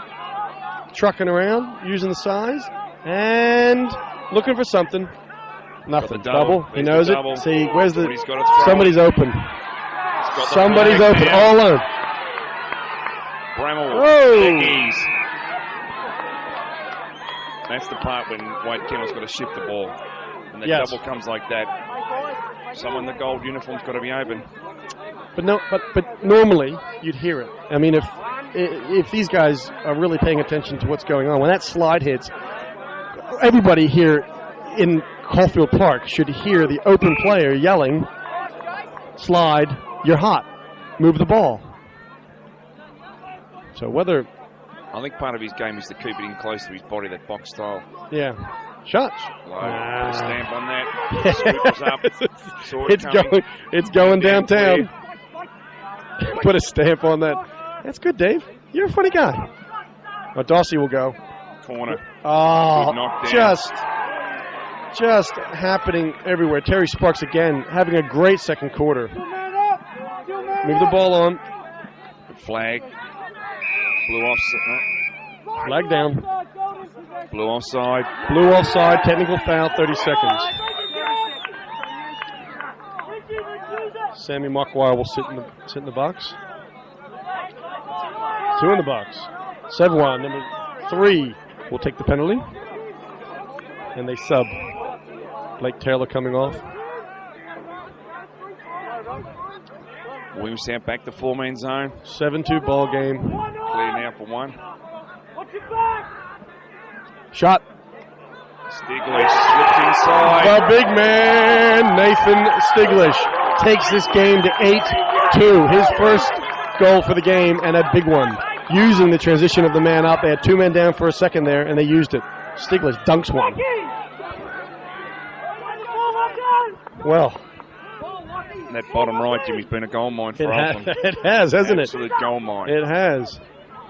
trucking around, using the size, and looking for something. Nothing. Double. He knows it. See, where's the? Somebody's open. Somebody's open. All alone. Bramall. Whoa. That's the part when Wade Kendall's got to shift the ball, and the double comes like that. Someone in the gold uniform's got to be open. But normally you'd hear it. I mean, if these guys are really paying attention to what's going on, when that slide hits, everybody here in Caulfield Park should hear the open player yelling, "Slide, you're hot, move the ball." So whether... I think part of his game is to keep it in close to his body, that box style. Yeah. Shots. Put a stamp on that. Sweepers up. It's going downtown. Put a stamp on that. That's good, Dave. You're a funny guy. Oh, Darcy will go. Corner. Oh, just happening everywhere. Terry Sparks again having a great second quarter. Move the ball on. Flag. Blue offside. Flag down. Blue offside. Blue offside. Technical foul. 30 seconds. Sammy Markwire will sit in the box. 2 in the box. Sevwan, number 3, will take the penalty. And they sub. Blake Taylor coming off. Williamstown back to 4-man zone. 7-2 ball game. Clear now for 1. Shot. Stiglish slipped inside. The big man, Nathan Stiglish, takes this game to 8-2. His first goal for the game and a big one. Using the transition of the man up. They had 2 men down for a second there, and they used it. Stiglish dunks one. Well, That bottom right, Jimmy's been a goal mine for Eltham. It has, hasn't Absolute goal mine. it? It has.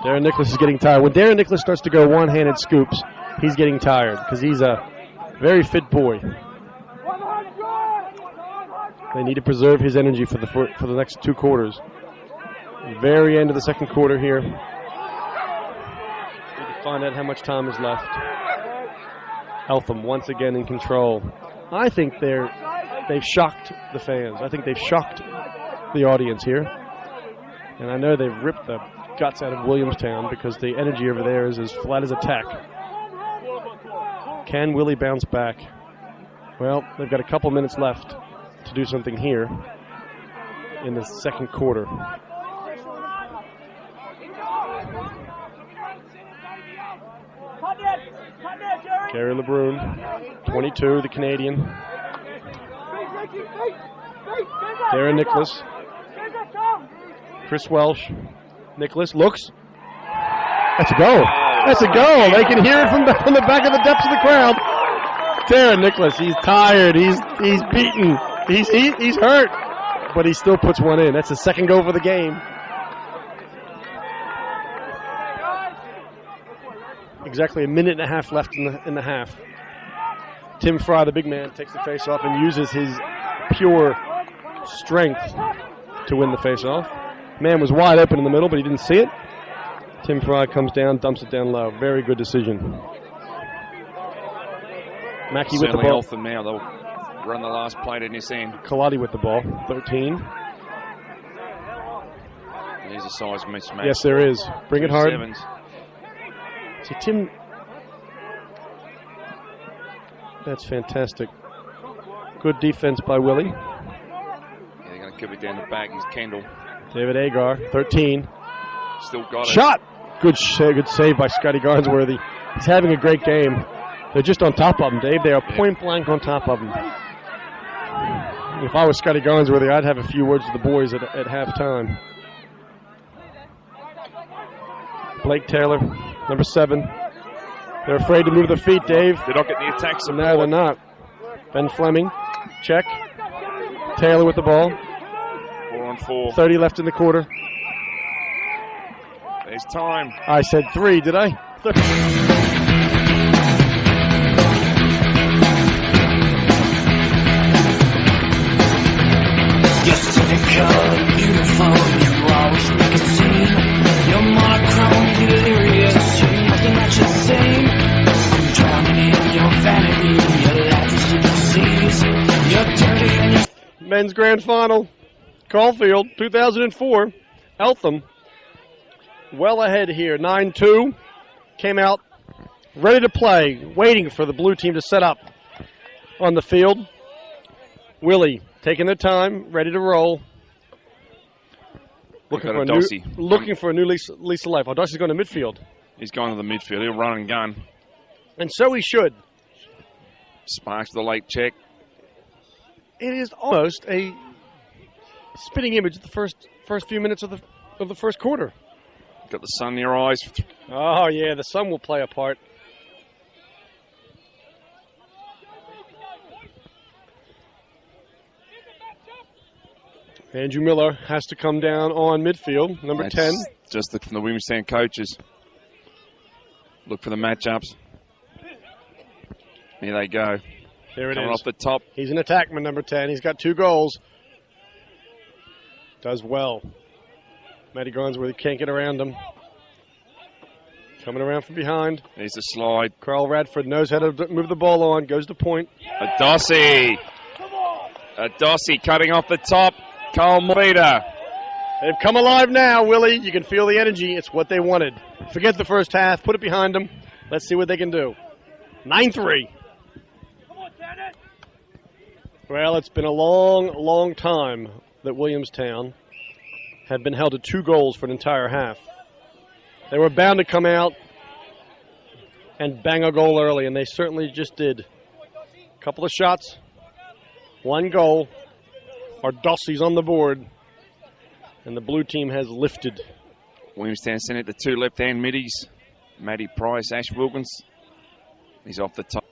Darren Nicholas is getting tired. When Darren Nicholas starts to go one-handed scoops, he's getting tired because he's a very fit boy. They need to preserve his energy for the next 2 quarters. Very end of the second quarter here. Need to find out how much time is left. Eltham once again in control. I think they've shocked the fans. I think they've shocked the audience here. And I know they've ripped the guts out of Williamstown because the energy over there is as flat as a tack. Can Willie bounce back? Well, they've got a couple minutes left to do something here in the second quarter. Gary LeBrun, 22, the Canadian. Darren Nicholas. Chris Welsh. Nicholas looks. That's a goal. That's a goal. They can hear it from the back of the depths of the crowd. Darren Nicholas, he's tired. He's beaten. He's hurt. But he still puts one in. That's the second goal for the game. Exactly a minute and a half left in the half. Tim Fry, the big man, takes the face-off and uses his pure strength to win the face-off. Man was wide open in the middle, but he didn't see it. Tim Fry comes down, dumps it down low. Very good decision. Mackey with the ball. Eltham now, they'll run the last plate in his end. Kaladi with the ball, 13. There's a size mismatch. Yes, there is. Bring it hard. Sevens. See, Tim, that's fantastic. Good defense by Willie. Yeah, they're going to keep it down the back. He's Kendall. David Agar, 13. Still got it. Shot! Good save by Scotty Garnsworthy. He's having a great game. They're just on top of him, Dave. They are point blank on top of him. If I was Scotty Garnsworthy, I'd have a few words with the boys at halftime. Blake Taylor, number 7. They're afraid to move their feet, Dave. They're not getting the attacks. No, they're not. Ben Fleming, check. Taylor with the ball. 4-on-4. 30 left in the quarter. There's time. I said 3, did I? You're cynical, beautiful, you always make a scene. You're monochrome, delirious, you're nothing that you sing. I'm drowning in your vanity, your life is super seas. You're dirty and you're... Men's Grand Final, Caulfield, 2004. Eltham, well ahead here, 9-2. Came out ready to play, waiting for the blue team to set up on the field. Willie taking their time, ready to roll. Looking for a new lease of life. O'Darcy's going to midfield. He's going to the midfield. He'll run and gun. And so he should. Sparks the late check. It is almost a spitting image of the first few minutes of the first quarter. Got the sun in your eyes. Oh, yeah, the sun will play a part. Andrew Miller has to come down on midfield, number 10. Just from the Williamstown coaches. Look for the matchups. Here they go. There it Coming is. off the top. He's an attackman, number 10. He's got 2 goals. Does well. Matty Garnsworthy can't get around him. Coming around from behind. There's a slide. Carl Radford knows how to move the ball on. Goes to point. Adossi cutting off the top. Cole Morita. They've come alive now, Willie. You can feel the energy. It's what they wanted. Forget the first half. Put it behind them. Let's see what they can do. 9-3. Well, it's been a long, long time that Williamstown had been held to 2 goals for an entire half. They were bound to come out and bang a goal early, and they certainly just did. A couple of shots, 1 goal. Ardossy's on the board, and the blue team has lifted. Williamstown sent it to 2 left-hand middies. Matty Price, Ash Wilkins. He's off the top.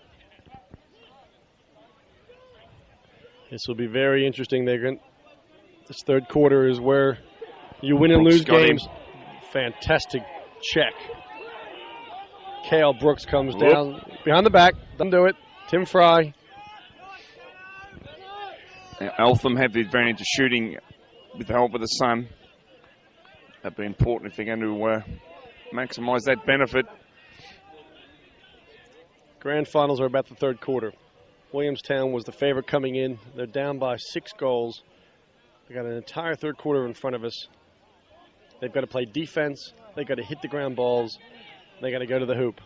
This will be very interesting. This third quarter is where you win and Brooks lose games. Fantastic check. Cale Brooks comes down behind the back. Doesn't do it. Tim Fry. Now, Eltham have the advantage of shooting with the help of the sun. That'd be important if they're going to maximise that benefit. Grand finals are about the third quarter. Williamstown was the favorite coming in. They're down by 6 goals. They got an entire third quarter in front of us. They've got to play defense. They've got to hit the ground balls. They got to go to the hoop.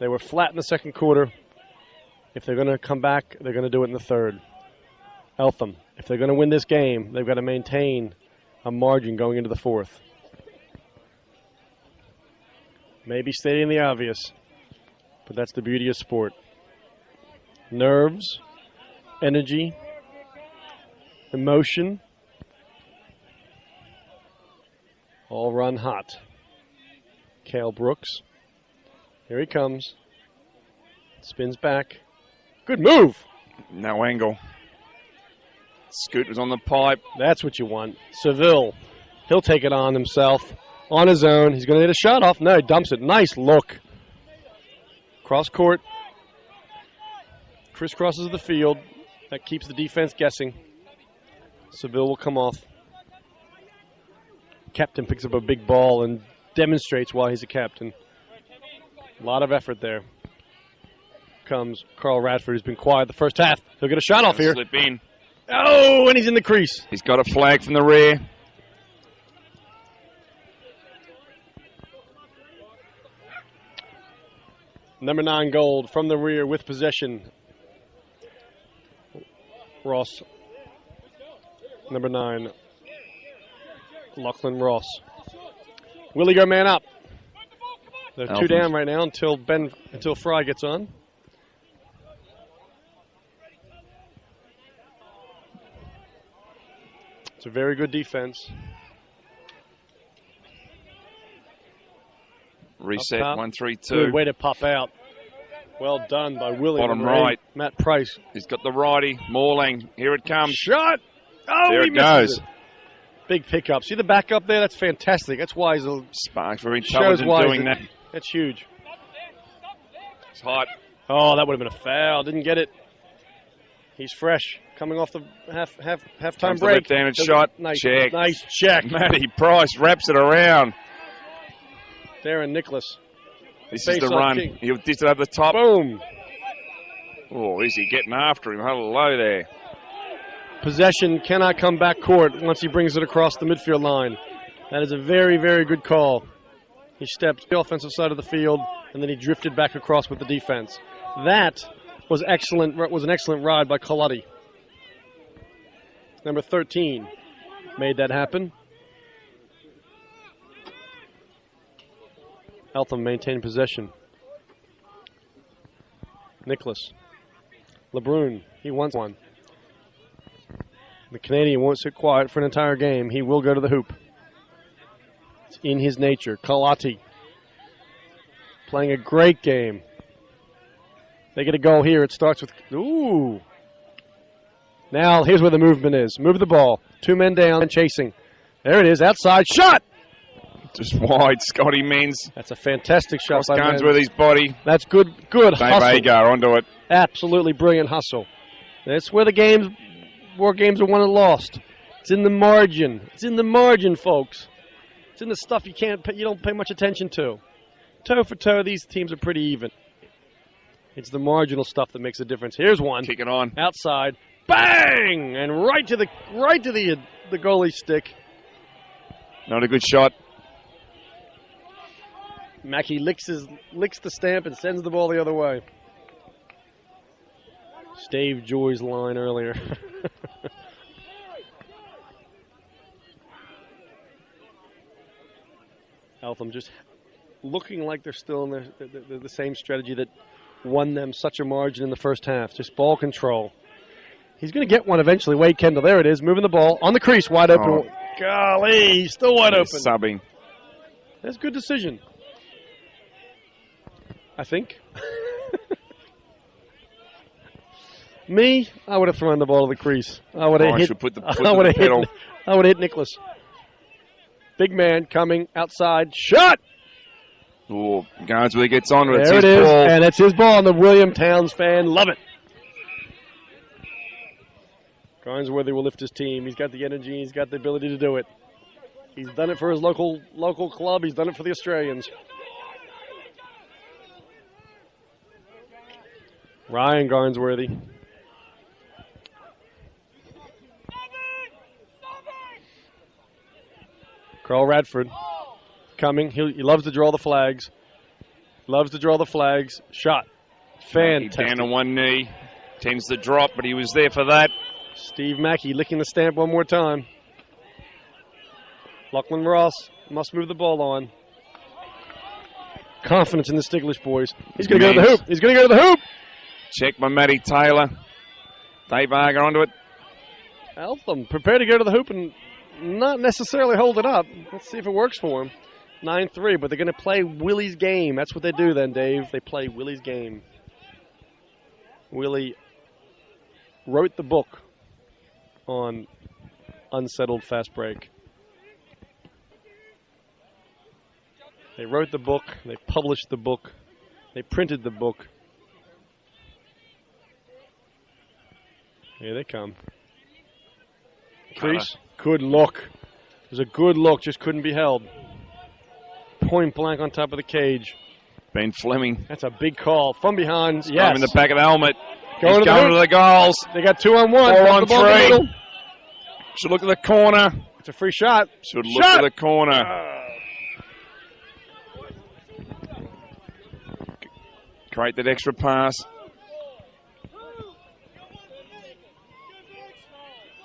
They were flat in the second quarter. If they're going to come back, they're going to do it in the third. Eltham, if they're going to win this game, they've got to maintain a margin going into the fourth. Maybe stating the obvious, but that's the beauty of sport. Nerves, energy, emotion, all run hot. Cale Brooks, here he comes. Spins back. Good move. No angle. Scoot was on the pipe. That's what you want. Seville, he'll take it on himself. On his own. He's going to hit a shot off. No, he dumps it. Nice look. Cross court. Crisscrosses the field. That keeps the defense guessing. Seville will come off. Captain picks up a big ball and demonstrates why he's a captain. A lot of effort there. Comes Carl Radford, who's been quiet the first half. He'll get a shot off here. Slip in. Oh, and he's in the crease. He's got a flag from the rear. Number 9 Gold from the rear with possession. Ross. Number 9. Lachlan Ross. Willie go man up. They're 2 down right now until Fry gets on. It's a very good defense. Reset, 1-3-2. Good way to pop out. Well done by Willie. Bottom right. Matt Price. He's got the righty. Morlang, here it comes. Shot! Oh, there he it goes. misses it. Big pickup. See the back up there? That's fantastic. That's why he's Sparks very intelligent doing that. That's huge. It's hot. Oh, that would have been a foul. Didn't get it. He's fresh. Coming off the halftime break. Left-handed shot. Nice, check. Nice check. Matty Price wraps it around. Darren Nicholas. This is the run. King. He'll dish it over the top. Boom. Oh, is he getting after him? Hello there. Possession cannot come back court once he brings it across the midfield line. That is a very, very good call. He stepped the offensive side of the field, and then he drifted back across with the defense. That was excellent. Was an excellent ride by Colletti. Number 13 made that happen. Eltham maintained possession. Nicholas. LeBrun, he wants one. The Canadian won't sit quiet for an entire game. He will go to the hoop. It's in his nature. Colletti playing a great game. They get a goal here. It starts with, ooh. Now, here's where the movement is. Move the ball. 2 men down and chasing. There it is. Outside. Shot! Just wide. Scotty Menz. That's a fantastic shot by Cross guns Menz. with his body. That's good hustle. Dave Agar onto it. Absolutely brilliant hustle. That's where the war games are won and lost. It's in the margin. It's in the margin, folks. It's in the stuff you don't pay much attention to. Toe for toe, these teams are pretty even. It's the marginal stuff that makes a difference. Here's one. Kick it on. Outside. Bang! And right to the goalie's stick. Not a good shot. Mackey licks the stamp and sends the ball the other way. Stave Joy's line earlier. Eltham just looking like they're still in the same strategy that won them such a margin in the first half. Just ball control. He's going to get one eventually. Wade Kendall, there it is, moving the ball on the crease, wide open. Oh. Golly, he's still wide open. Subbing. That's a good decision, I think. Me, I would have thrown the ball to the crease. I would have hit. I would have hit Nicholas. Big man coming outside. Shot! Oh, Garnsworthy gets on with it. There it is, and it's his ball. And the William Towns fan love it. Garnsworthy will lift his team. He's got the energy. He's got the ability to do it. He's done it for his local club. He's done it for the Australians. Ryan Garnsworthy. Carl Radford coming. He loves to draw the flags. Shot. Fantastic. Down on one knee. Tends to drop, but he was there for that. Steve Mackey licking the stamp one more time. Lachlan Ross must move the ball on. Confidence in the Stiglish boys. He's going to go to the hoop. Check by Matty Taylor. Dave Arger onto it. Eltham prepared to go to the hoop and not necessarily hold it up. Let's see if it works for him. 9-3, but they're going to play Willie's game. That's what they do then, Dave. They play Willie's game. Willie wrote the book on unsettled fast break. They wrote the book. They published the book. They printed the book. Here they come. Crease. Good look. It was a good look, just couldn't be held. Point blank on top of the cage. Ben Fleming. That's a big call. From behind, yes. In the back of the helmet. Going to the goals. They got 2-on-1. 4-on-3. Should look at the corner. It's a free shot. Should look at the corner. Create that extra pass.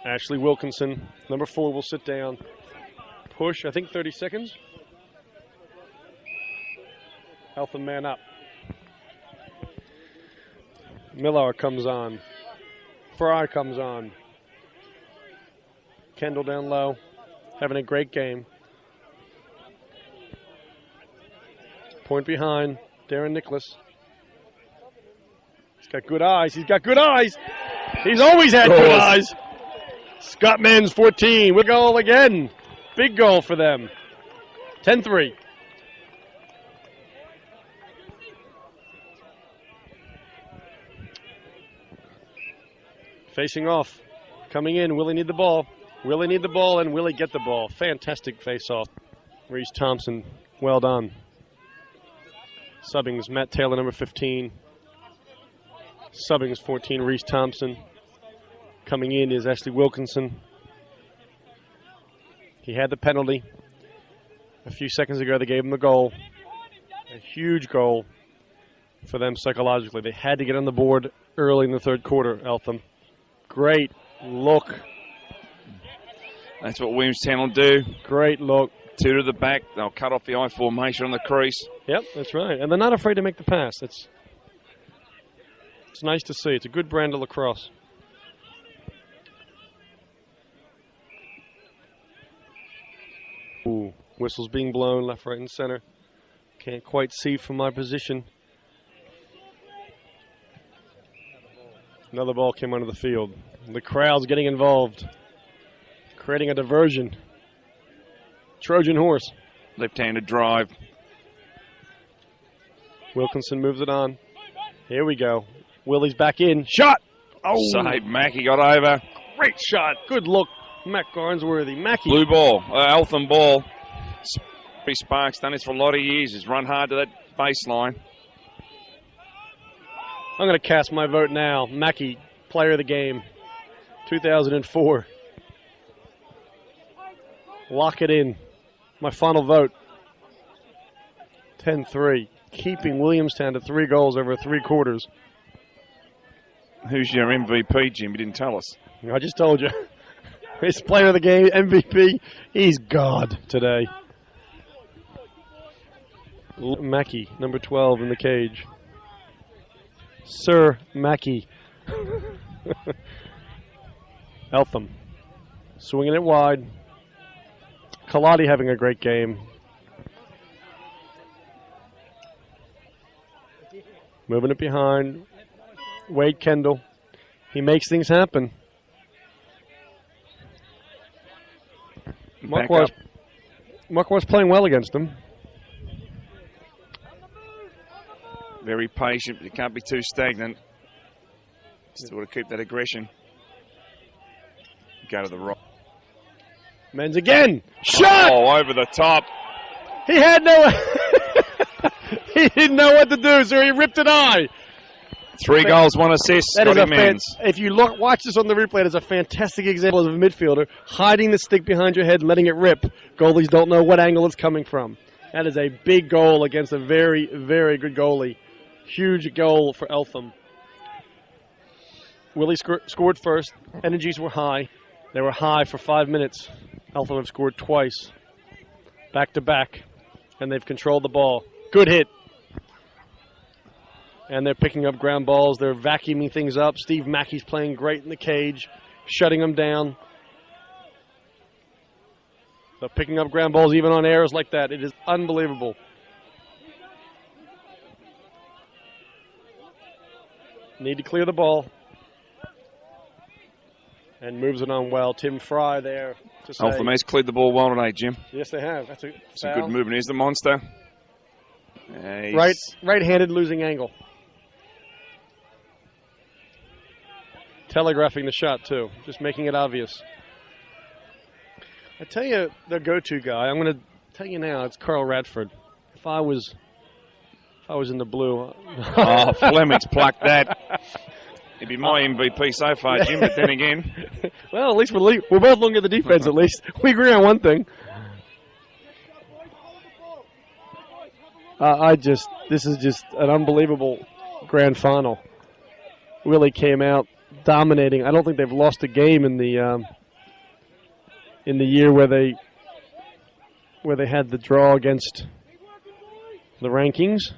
Ashley Wilkinson, number 4, will sit down. Push, I think 30 seconds. Eltham man up. Millar comes on. Fry comes on. Kendall down low, having a great game. Point behind, Darren Nicholas. He's got good eyes. He's always had good eyes. Scott Men's 14. We goal again. Big goal for them. 10-3. Facing off. Coming in. Willie need the ball. And Willie get the ball. Fantastic face-off. Reese Thompson. Well done. Subbings. Matt Taylor, number 15. Subbings, 14. Reese Thompson. Coming in is Ashley Wilkinson. He had the penalty. A few seconds ago, they gave him the goal. A huge goal for them psychologically. They had to get on the board early in the third quarter, Eltham. Great look. That's what Williamstown will do. Great look. 2 to the back. They'll cut off the I formation on the crease. Yep, that's right. And they're not afraid to make the pass. It's nice to see. It's a good brand of lacrosse. Ooh, whistles being blown left, right, and center. Can't quite see from my position. Another ball came onto the field. The crowd's getting involved, creating a diversion. Trojan horse. Left-handed drive. Wilkinson moves it on. Here we go. Willie's back in. Shot! Oh! Save. Mackey got over. Great shot. Good look. Matt Garnsworthy. Mackey. Blue ball. Eltham ball. Sparks done this for a lot of years. He's run hard to that baseline. I'm going to cast my vote now. Mackey, player of the game. 2004. Lock it in. My final vote. 10-3. Keeping Williamstown to 3 goals over 3 quarters. Who's your MVP, Jim? You didn't tell us. I just told you. His player of the game, MVP, he's God today. Mackey, number 12 in the cage. Sir Mackey. Eltham. Swinging it wide. Kaladi having a great game. Moving it behind. Wade Kendall. He makes things happen. Mark was playing well against him. Very patient, but you can't be too stagnant. Still got to keep that aggression. Go to the right. Men's again. Shot! Oh, over the top. He had no... he didn't know what to do, so he ripped it high. 3 goals, 1 assist. That is Men's. if you watch this on the replay, it is a fantastic example of a midfielder hiding the stick behind your head and letting it rip. Goalies don't know what angle it's coming from. That is a big goal against a very, very good goalie. Huge goal for Eltham. Willie scored first. Energies were high. They were high for 5 minutes. Eltham have scored twice. Back to back. And they've controlled the ball. Good hit. And they're picking up ground balls. They're vacuuming things up. Steve Mackey's playing great in the cage, shutting them down. They're picking up ground balls even on errors like that. It is unbelievable. Need to clear the ball. And moves it on well. Tim Fry there to say. Eltham has cleared the ball well today, Jim. Yes, they have. That's a good movement. Here's the monster. Right-handed losing angle. Telegraphing the shot, too. Just making it obvious. I tell you, their go-to guy, I'm going to tell you now, it's Carl Radford. If I was in the blue. Oh, Fleming's plucked that. He'd be my MVP so far, Jim, but then again. Well, at least we're both looking at the defense, at least. We agree on one thing. This is just an unbelievable grand final. Willie came out dominating. I don't think they've lost a game in the year where they had the draw against the rankings.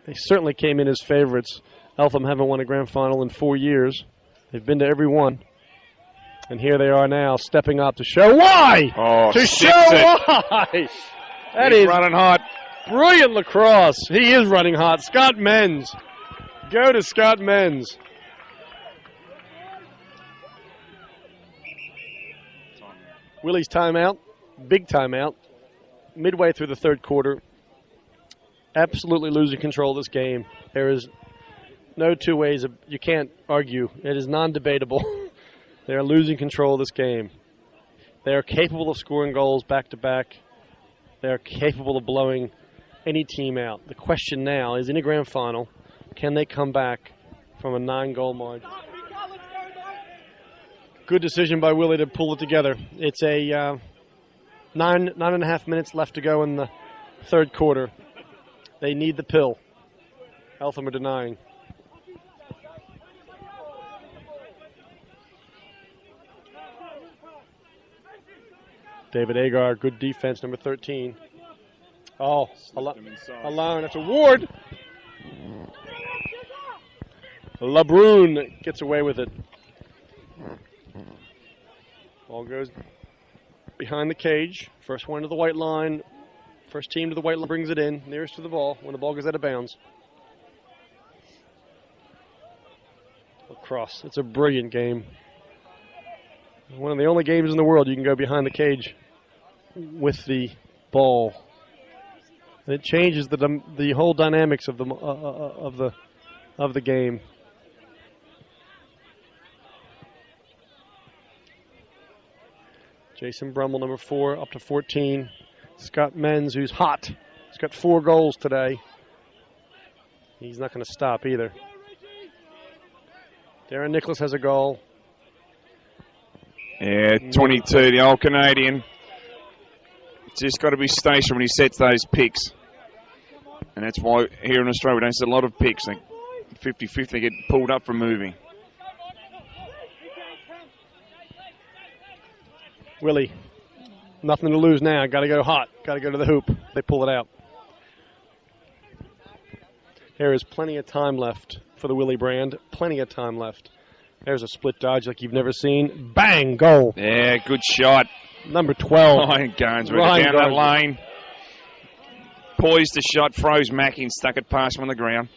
They certainly came in as favorites. Eltham haven't won a grand final in 4 years. They've been to every one. And here they are now, stepping up to show why! Oh, to show why! He's running hot. Brilliant lacrosse. He is running hot. Scott Menz. Go to Scott Menz. Willie's timeout. Big timeout. Midway through the third quarter. Absolutely losing control of this game. There is no two ways. You can't argue. It is non-debatable. They are losing control of this game. They are capable of scoring goals back-to-back. They are capable of blowing any team out. The question now is, in a grand final, can they come back from a 9-goal margin? Good decision by Willie to pull it together. It's a 9.5 minutes left to go in the third quarter. They need the pill. Eltham are denying. David Agar, good defense, number 13. Oh, alone. That's a Ward. LeBrun gets away with it. Ball goes behind the cage. First one to the white line. First team to the white line brings it in, nearest to the ball when the ball goes out of bounds. Lacrosse. It's a brilliant game. One of the only games in the world you can go behind the cage with the ball. And it changes the whole dynamics of the game. Jason Brummel, number 4, up to 14. Scott Menz, who's hot. He's got 4 goals today. He's not going to stop either. Darren Nicholas has a goal. Yeah, 22, the old Canadian. Just got to be stationary when he sets those picks. And that's why here in Australia we don't see a lot of picks. 50-50, they get pulled up from moving. Willie, nothing to lose now. Got to go hot. Got to go to the hoop. They pull it out. There is plenty of time left for the Willie brand. Plenty of time left. There's a split dodge like you've never seen. Bang, goal. Yeah, good shot. Number 12. Ryan Garnsworthy down that lane. Poised the shot, froze Mackey and stuck it past him on the ground.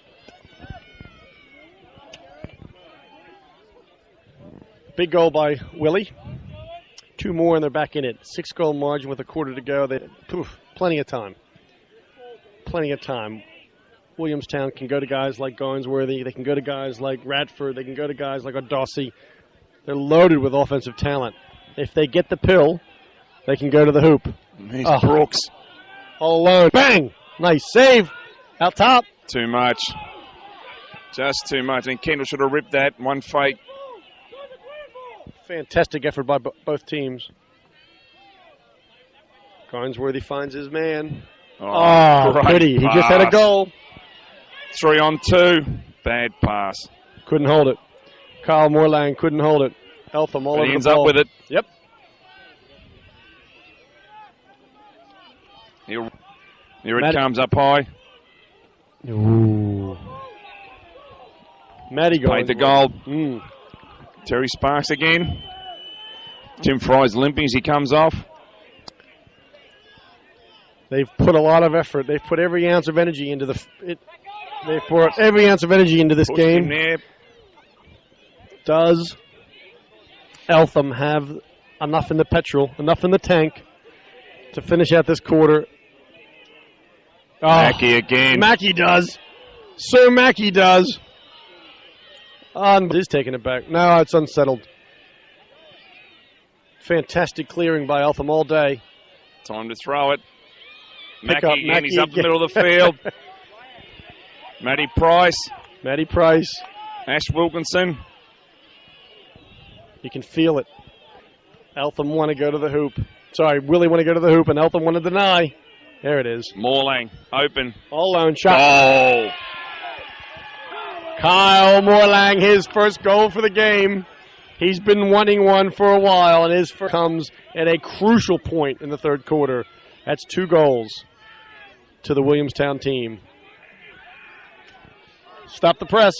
Big goal by Willie. 2 more and they're back in it. 6-goal margin with a quarter to go. Plenty of time. Plenty of time. Williamstown can go to guys like Garnsworthy. They can go to guys like Radford. They can go to guys like O'Dossey. They're loaded with offensive talent. If they get the pill, they can go to the hoop. Here's Brooks. All alone. Bang! Nice save. Out top. Too much. Just too much. And Kendall should have ripped that. One fake. Fantastic effort by both teams. Garnsworthy finds his man. Oh, pretty. He just had a goal. 3-on-2. Bad pass. Couldn't hold it. Kyle Morlang couldn't hold it. Eltham all over the ball. He ends up with it. Yep. Here it comes up high. Ooh. Matty paid the goal. Terry Sparks again. Tim Fry's limping as he comes off. They've put a lot of effort. They've put every ounce of energy into they've put every ounce of energy into this game. Does Eltham have enough in the petrol, enough in the tank to finish out this quarter? Oh, Mackey again. Mackey does. Sir Mackey does. Is taking it back. No, it's unsettled. Fantastic clearing by Eltham all day. Time to throw it. Pick up, again. He's up the middle of the field. Matty Price. Ash Wilkinson. You can feel it. Eltham want to go to the hoop. Sorry, Willie want to go to the hoop, and Eltham want to deny. There it is. Morlang, open. All alone shot. Goal. Kyle Morlang, his first goal for the game. He's been wanting one for a while, and his first comes at a crucial point in the third quarter. That's 2 goals to the Williamstown team. Stop the press.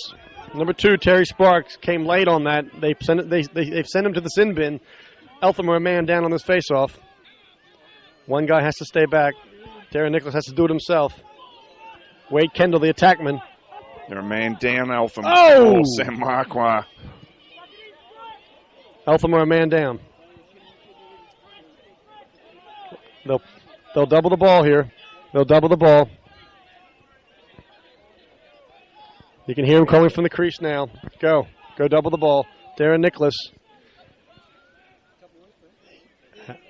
Number 2, Terry Sparks, came late on that. They've sent him to the sin bin. Eltham are a man down on this faceoff. One guy has to stay back. Darren Nicholas has to do it himself. Wade Kendall, the attackman. They're a man down, Eltham. Oh! Sam Marquardt. Eltham are a man down. They'll double the ball here. They'll double the ball. You can hear him calling from the crease now. Go double the ball. Darren Nicholas.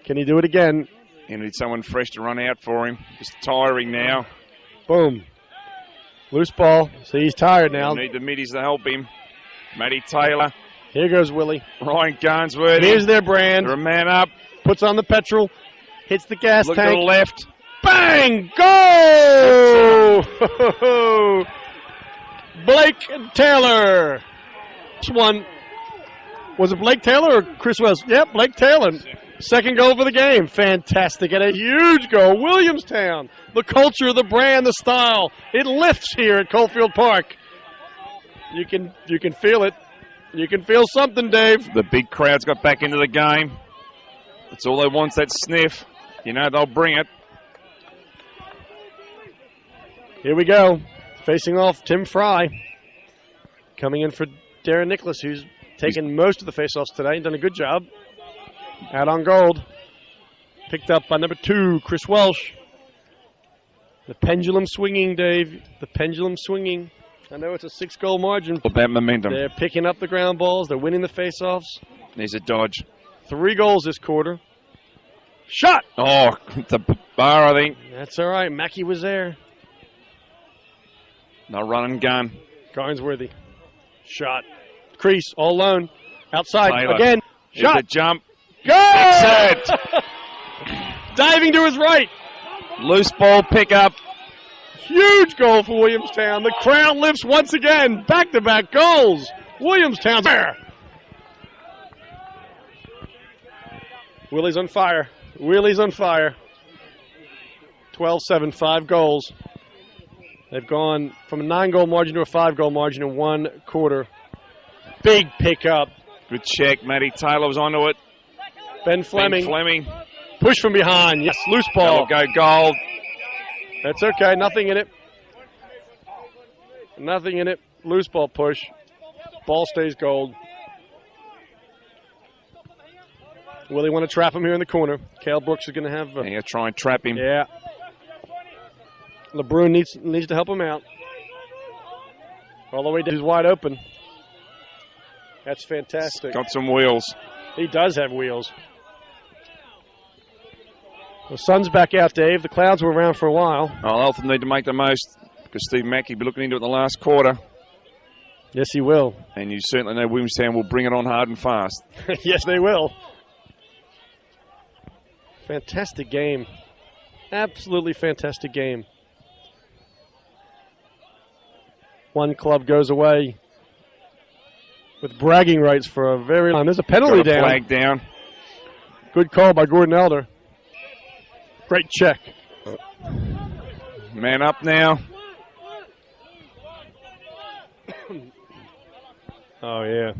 Can he do it again? You need someone fresh to run out for him. He's tiring now. Boom. Loose ball. So he's tired now. You need the middies to help him. Matty Taylor. Here goes Willie. Ryan Garnsworthy. Here's their brand. They're a man up. Puts on the petrol. Hits the gas Look tank. to the left. Bang! Go! Blake Taylor. This one. Was it Blake Taylor or Chris Wells? Yep, Blake Taylor. Second goal for the game. Fantastic. And a huge goal. Williamstown. The culture, the brand, the style. It lifts here at Coalfield Park. You can feel it. You can feel something, Dave. The big crowd's got back into the game. That's all they want, that sniff. You know they'll bring it. Here we go. Facing off Tim Fry. Coming in for Darren Nicholas, who's taken most of the faceoffs today and done a good job. Out on gold. Picked up by number 2, Chris Welsh. The pendulum swinging, Dave. The pendulum swinging. I know it's a 6-goal margin. About momentum. They're picking up the ground balls. They're winning the faceoffs. There's a dodge. 3 goals this quarter. Shot! Oh, the bar, I think. That's all right. Mackey was there. No run and gun. Garnsworthy. Shot. crease, all alone. Outside, Taylor. again. Here's Shot. the jump. Go! That's it. Diving to his right. Loose ball pickup. Huge goal for Williamstown. The crowd lifts once again. Back-to-back goals. Williamstown's there. Willie's on fire. Willie's on fire. 12-7, 5 goals. They've gone from a 9-goal margin to a 5-goal margin in 1 quarter. Big pickup. Good check. Matty Taylor was onto it. Ben Fleming. Fleming. Push from behind. Yes, loose ball. That'll go goal. That's okay. Nothing in it. Nothing in it. Loose ball push. Ball stays gold. Will he want to trap him here in the corner? Cale Brooks is going to have... Yeah, try and trap him. Yeah. LeBrun needs to help him out. All the way down. He's wide open. That's fantastic. Got some wheels. He does have wheels. The sun's back out, Dave. The clouds were around for a while. Oh, Eltham need to make the most because Steve Mackey will be looking into it in the last quarter. Yes, he will. And you certainly know Williamstown will bring it on hard and fast. Yes, they will. Fantastic game. Absolutely fantastic game. One club goes away with bragging rights for a very long time. There's a penalty Got a down. flag down. Good call by Gordon Elder. Great check. Man up now. Oh, yeah.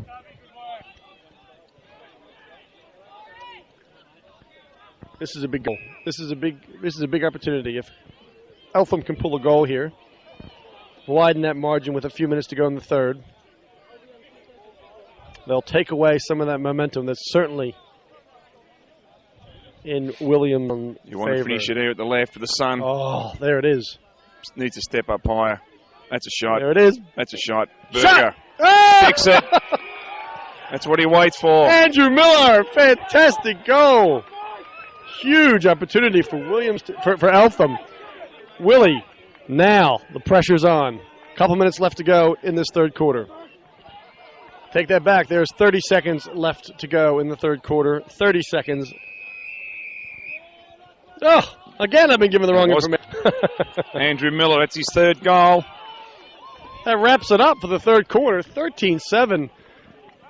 This is a big goal. This is a big opportunity. If Eltham can pull a goal here, widen that margin with a few minutes to go in the third, they'll take away some of that momentum that's certainly in William. You want to finish it here at the left for the sun. Oh, there it is. Needs to step up higher. That's a shot. There it is. That's a shot. Shot! Berger. Ah! Fix it. That's what he waits for. Andrew Miller, fantastic goal. Huge opportunity for for Eltham. Willie, now the pressure's on. Couple minutes left to go in this third quarter. Take that back. There's 30 seconds left to go in the third quarter. 30 seconds. Oh, again, I've been given the wrong information. Andrew Miller, that's his third goal. That wraps it up for the third quarter. 13-7.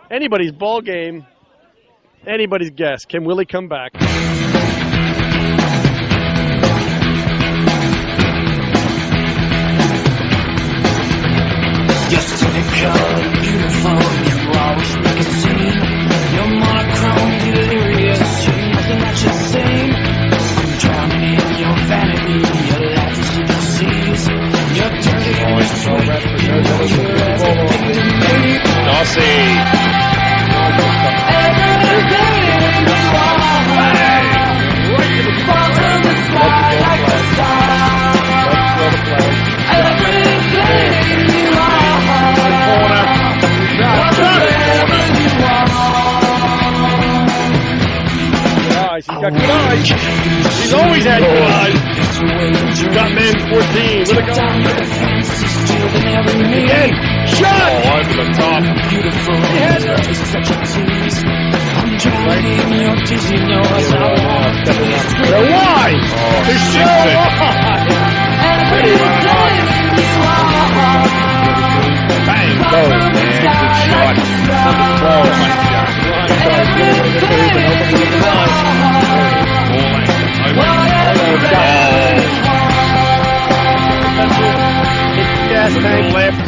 Anybody's ball game. Anybody's guess. Can Willie come back? You're cynical, beautiful, you always make a scene. You're monochrome, delirious, you're nothing that you sing. I'm drowning in your vanity, your life is through the seas. You're dirty and you're sweet, you know you're everything to me. Nossi. Everything you are, fall from the sky like a star. Everything you are. He's got good eyes. He's always had good eyes. Got man 14 with a goal. Again, shot! Oh, over the top. He has it. Such a tease. I'm drowning your dizzy nose. I want to be They're wide. Oh, They're so shit. wide. everything you are. Bang. Goal. Yeah, good shot. Number 12. Gas tank left.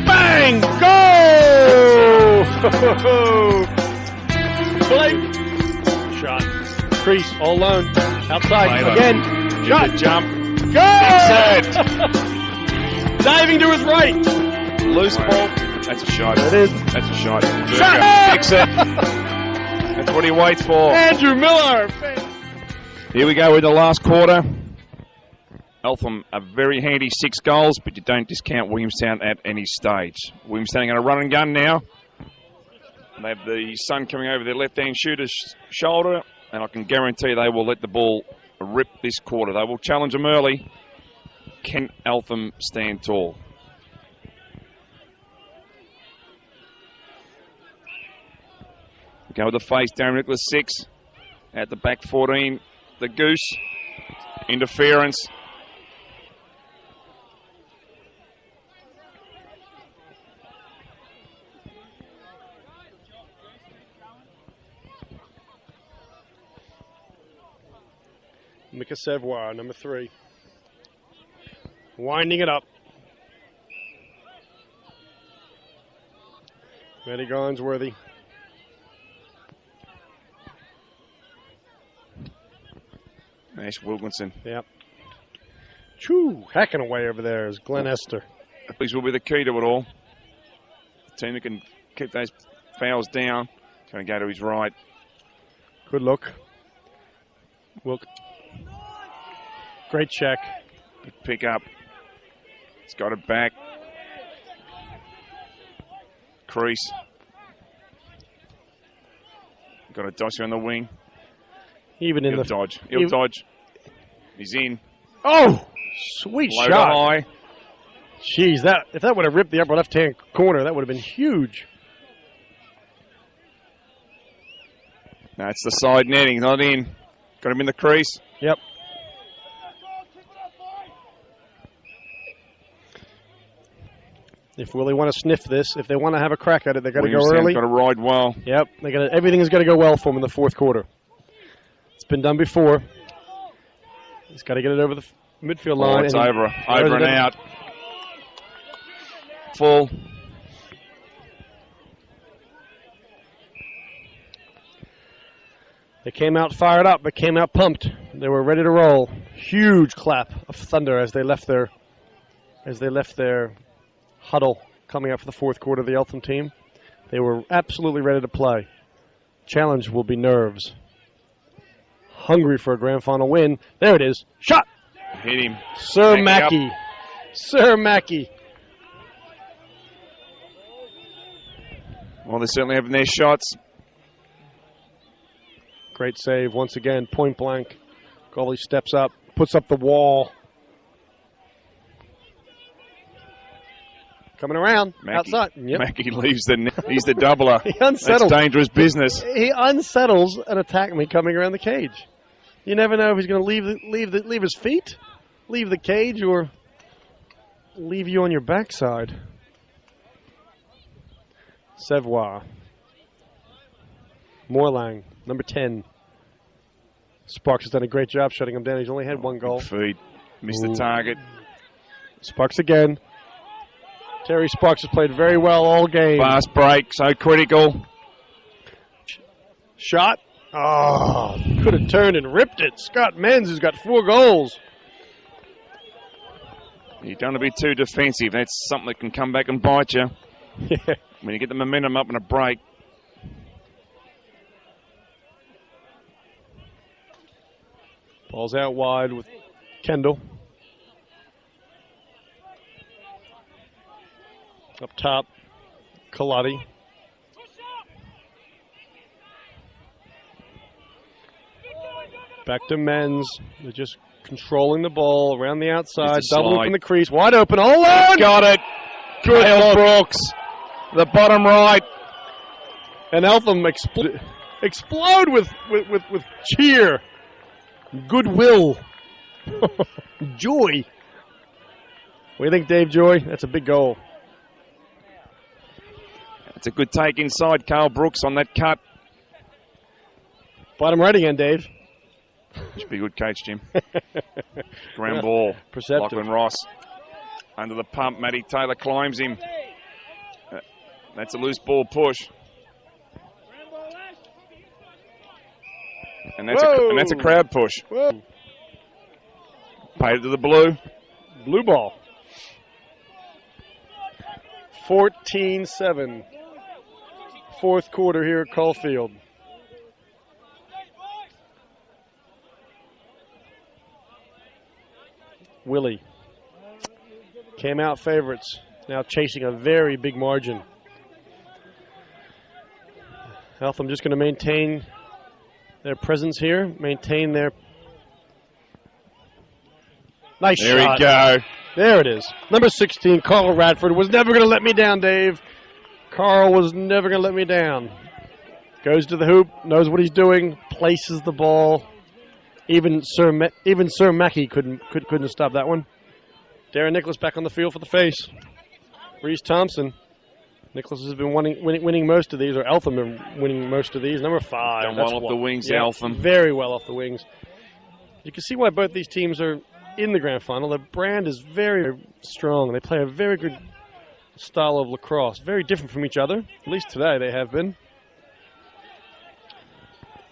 Bang! Goal! Blake. Shot. Crease all alone. Outside. Taylor. Again. Shot. Jump. Goal! Diving to his right. Loose ball. That's a shot. There it is. That's a shot. Shot! Fix it. That's what he waits for. Andrew Miller. Here we go with the last quarter. Eltham a very handy 6 goals, but you don't discount Williamstown at any stage. Williamstown going to run and gun now. They have the sun coming over their left-hand shooter's shoulder, and I can guarantee they will let the ball rip this quarter. They will challenge them early. Can Eltham stand tall? Go with the face, Darren Nicholas 6. At the back 14, the Goose. Interference. Mika Sevois, number 3. Winding it up. Matty Garnsworthy. Ash Wilkinson. Yep. Choo, hacking away over there is Glenn Esther. These will be the key to it all. The team that can keep those fouls down. It's going to go to his right. Good look. Great check. Good pick up. He's got it back. Crease. Got a Dossie on the wing. Even in He'll the dodge. He'll dodge. He's in. Oh, sweet Low to shot. high. Jeez, if that would have ripped the upper left-hand corner, that would have been huge. That's the side netting, not in. Got him in the crease. Yep. If Willie want to sniff this, if they want to have a crack at it, they got to go early. Got to ride well. Yep, everything is going to go well for him in the fourth quarter. It's been done before. He's got to get it over the midfield line. It's over and out. Full. They came out fired up, but came out pumped. They were ready to roll. Huge clap of thunder as they left their huddle coming up for the fourth quarter of the Eltham team. They were absolutely ready to play. Challenge will be nerves. Hungry for a grand final win. There it is. Shot! Hit him. Sir Mackey. Sir Mackey. Well, they're certainly having their shots. Great save once again. Point blank. Goalie steps up. Puts up the wall. Coming around. Mackey, outside. Yep. Mackey leaves the net. He's the doubler. He unsettles. That's dangerous business. He unsettles an attackman coming around the cage. You never know if he's going to leave his feet, leave the cage, or leave you on your backside. Sevois. Morlang, number 10. Sparks has done a great job shutting him down. He's only had one goal. Feed. Missed the target. Sparks again. Terry Sparks has played very well all game. Fast break, so critical. Shot. Oh, could have turned and ripped it. Scott Menz has got 4 goals. You don't want to be too defensive. That's something that can come back and bite you. Yeah. When you get the momentum up in a break. Ball's out wide with Kendall. Up top, Kalati. Back to Menz. They're just controlling the ball around the outside, doubling from the crease. Wide open, all on! Got it! Good Dale Brooks. The bottom right. And Eltham explode with cheer. Goodwill. Joy. What do you think, Dave Joy? That's a big goal. It's a good take inside. Carl Brooks on that cut. Bottom right again, Dave. Should be a good coach, Jim. Ground ball. Perceptive. Lachlan Ross. Under the pump, Matty Taylor climbs him. That's a loose ball push. And that's a crowd push. Whoa. Paid it to the blue. Blue ball. 14-7. Fourth quarter here at Caulfield. Willie came out favorites, now chasing a very big margin. Eltham just going to maintain their presence here, maintain their nice There shot. we go. There it is. Number 16, Carl Radford, was never going to let me down, Dave. Carl was never going to let me down. Goes to the hoop, knows what he's doing, places the ball. Even Sir Mackey couldn't stop that one. Darren Nicholas back on the field for the face. Reese Thompson. Nicholas has been winning most of these, or Eltham been winning most of these. Number 5. Done well off the wings, yeah, Eltham. Very well off the wings. You can see why both these teams are in the grand final. The brand is very, very strong. They play a very good style of lacrosse. Very different from each other. At least today they have been.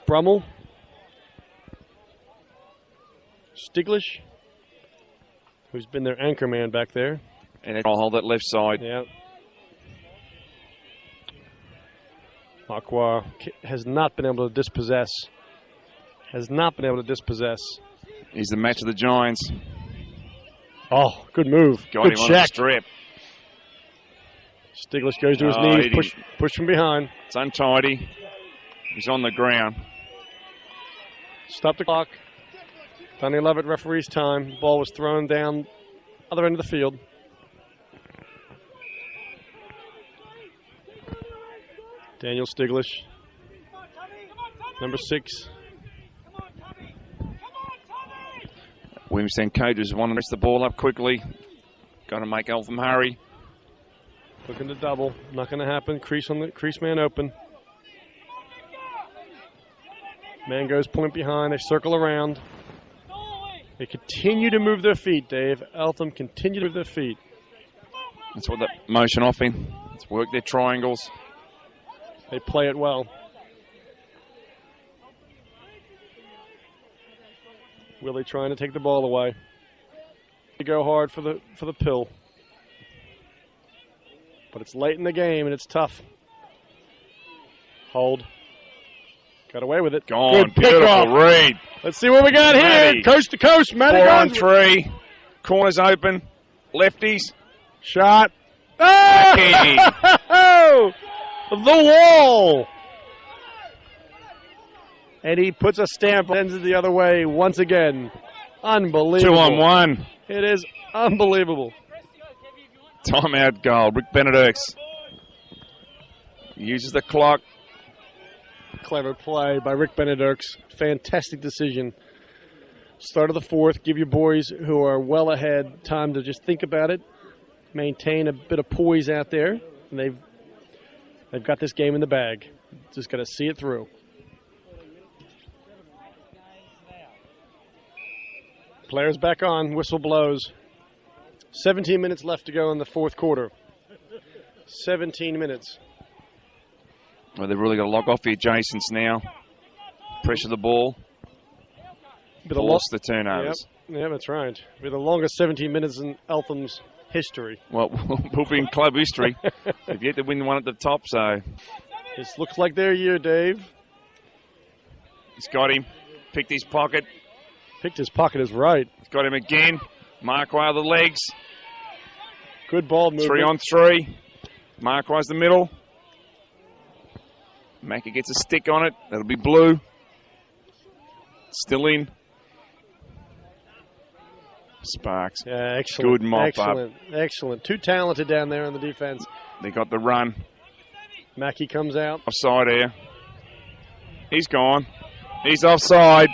Brummel. Stiglish, who's been their anchor man back there. And I'll hold that left side. Yeah. Aqua has not been able to dispossess. He's the match of the Giants. Oh, good move. Got good him on check. the strip. Stiglish goes to his knees, push from behind. It's untidy. He's on the ground. Stop the clock. Donnie Lovett, referee's time. Ball was thrown down other end of the field. Daniel Stiglish, number 6. Williamstown coaches want to mess the ball up quickly. Got to make Eltham hurry. Looking to double. Not going to happen. Crease man open. Man goes point behind. They circle around. They continue to move their feet, Dave. Eltham continue to move their feet. That's what that motion offing. Let's work their triangles. They play it well. Willie trying to take the ball away. They go hard for the pill. But it's late in the game and it's tough. Hold. Got away with it. Gone. Good Beautiful read. Let's see what we got Matty. here. Coast to coast. Matty 4 on Guns. 3. Corners open. Lefties. Shot. Mackey. Oh! The wall. And he puts a stamp, ends it the other way once again. Unbelievable. 2 on 1. It is unbelievable. Timeout goal. Rick Benedicts uses the clock. Clever play by Rick Benedicts. Fantastic decision. Start of the 4th. Give your boys who are well ahead time to just think about it. Maintain a bit of poise out there. And they've got this game in the bag. Just got to see it through. Players back on. Whistle blows. 17 minutes left to go in the 4th quarter. 17 minutes. Well, they've really got to lock off the adjacents now. Pressure the ball. Force the turnovers. Yep, that's right. It'll be the longest 17 minutes in Eltham's history. Well, we'll be in club history. They've yet to win one at the top, so. This looks like their year, Dave. He's got him. Picked his pocket. Picked his pocket is right. He's got him again. Marquardt the legs. Good ball movement. 3 on 3. Marquardt's the middle. Mackey gets a stick on it. That'll be blue. Still in. Sparks. Yeah, excellent. Good mop excellent, up. Excellent. Too talented down there on the defense. They got the run. Mackey comes out. Offside here. He's gone. He's offside.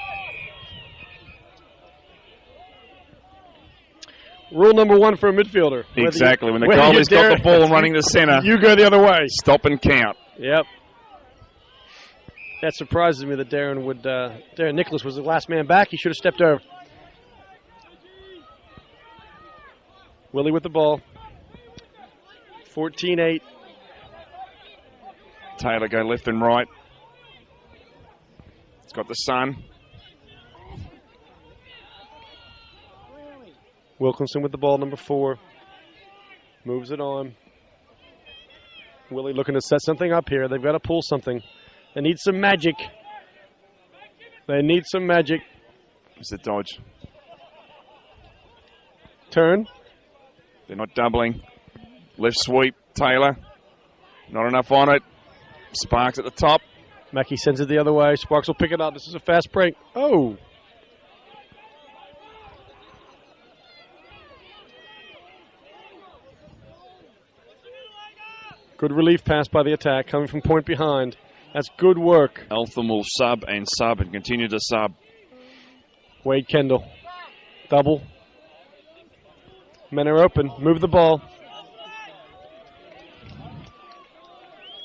Rule number 1 for a midfielder. Exactly. When the goalie's got the ball running to center, you go the other way. Stop and count. Yep. That surprises me that Darren Nicholas was the last man back. He should have stepped over. Willie with the ball. 14-8. Taylor go left and right. It's got the sun. Wilkinson with the ball, number 4. Moves it on. Willie looking to set something up here. They've got to pull something. They need some magic. They need some magic. It's a dodge. Turn. They're not doubling. Left sweep. Taylor. Not enough on it. Sparks at the top. Mackey sends it the other way. Sparks will pick it up. This is a fast break. Oh. Good relief pass by the attack, coming from point behind. That's good work. Eltham will sub and continue to sub. Wade Kendall. Double. Men are open. Move the ball.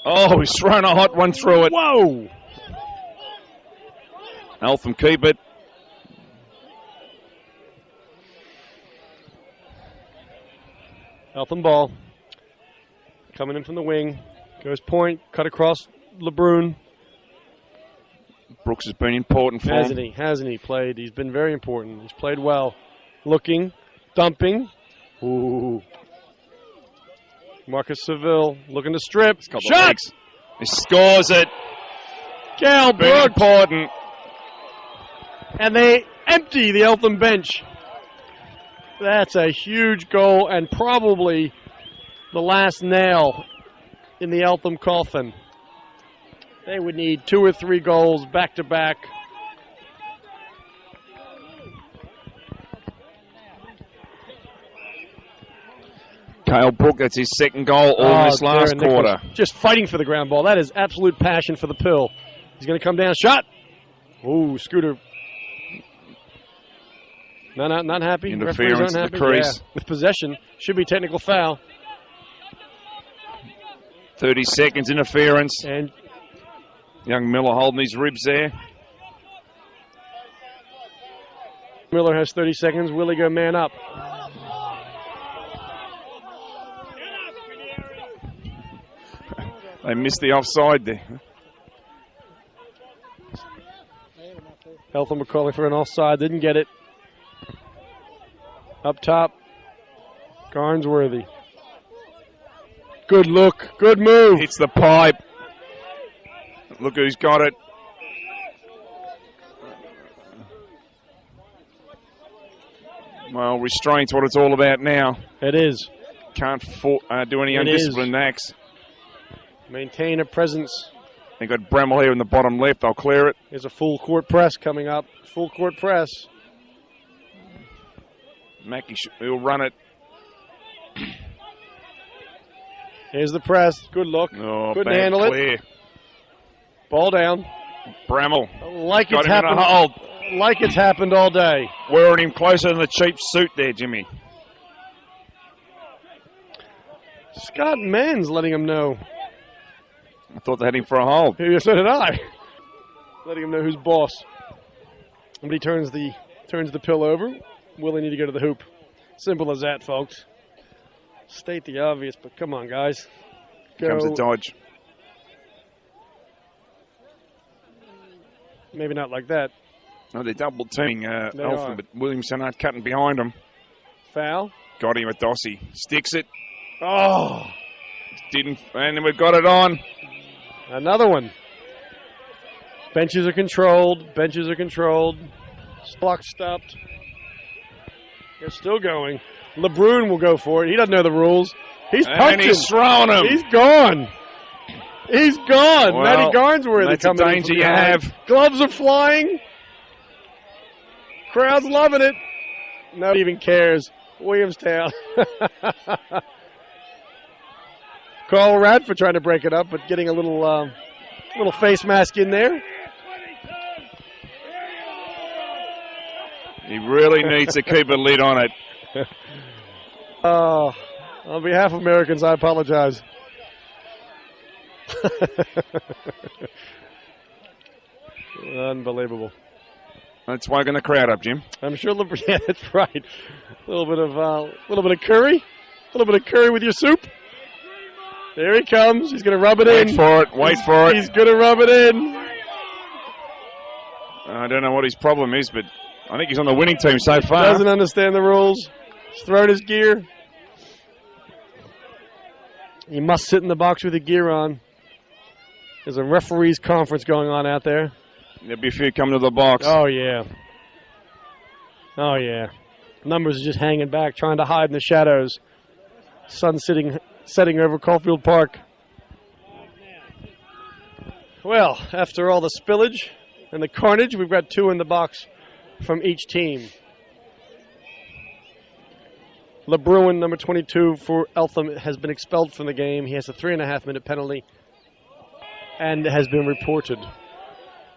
Oh, he's thrown a hot one through it. Whoa! Eltham keep it. Eltham ball. Coming in from the wing. Goes point. Cut across LeBrun. Brooks has been important for him. Hasn't he played? He's been very important. He's played well. Looking. Dumping. Ooh. Marcus Seville looking to strip. Shot! He scores it. Cal Very Brooks. important. And they empty the Eltham bench. That's a huge goal and probably the last nail in the Eltham coffin. They would need 2 or 3 goals back to back. Cale Brook, that's his second goal all in this last Darren Nichols quarter. just fighting for the ground ball. That is absolute passion for the pill. He's going to come down. Shot. Ooh, Scooter. Not happy. Interference Referee's at unhappy. the crease. Yeah. With possession. Should be technical foul. 30 seconds interference. And Young Miller holding his ribs there. Miller has 30 seconds. Will he go man up? They missed the offside there. Eltham were calling for an offside. Didn't get it. Up top. Garnsworthy. Good look. Good move. Hits the pipe. Look who's got it. Well, restraint's what it's all about now. It is. Can't do any It undisciplined acts. Maintain a presence. They got Bramall here in the bottom left. I'll clear it. There's a full court press coming up. Full court press. Mackey he'll run it. Here's the press. Good look. Oh, Couldn't bad handle clear. it. Ball down. Bramall Like got it's him in a happened. hold. Like it's happened all day. Wearing him closer than the cheap suit there, Jimmy. Scott Mann's letting him know. I thought they had him for a hold. Yeah, so did I. Letting him know who's boss. But he turns the pill over. Will he need to go to the hoop? Simple as that, folks. State the obvious, but come on, guys. Comes a dodge. Maybe not like that. No, they're double teaming They Eltham, are. but Williamson aren't cutting behind him. Foul. Got him at Dossie. Sticks it. Oh, Didn't. And then we've got it on. another one. Benches are controlled. Benches are controlled. Clock stopped. They're still going. LeBrun will go for it. He doesn't know the rules. He's And punching. he's throwing him. He's gone. He's gone. Well, Matty Garnsworthy that's a coming in danger from you behind. have. Gloves are flying. Crowd's loving it. Nobody even cares. Williamstown. Carl Radford trying to break it up, but getting a little face mask in there. He really needs to keep a lid on it. On behalf of Americans, I apologize. Unbelievable. That's waking the crowd up, Jim. I'm sure. Yeah, that's right. A little bit of curry. A little bit of curry with your soup. There he comes. He's going to rub it in. Wait for it. Wait for it. He's going to rub it in. I don't know what his problem is, but I think he's on the winning team so far. Doesn't understand the rules. He's thrown his gear. You must sit in the box with your gear on. There's a referees conference going on out there. There'll be a few coming to the box. Oh, yeah. Oh, yeah. Numbers are just hanging back, trying to hide in the shadows. Sun setting over Caulfield Park. Well, after all the spillage and the carnage, we've got 2 in the box from each team. LeBruin, number 22 for Eltham, has been expelled from the game. He has a 3.5-minute penalty. and has been reported.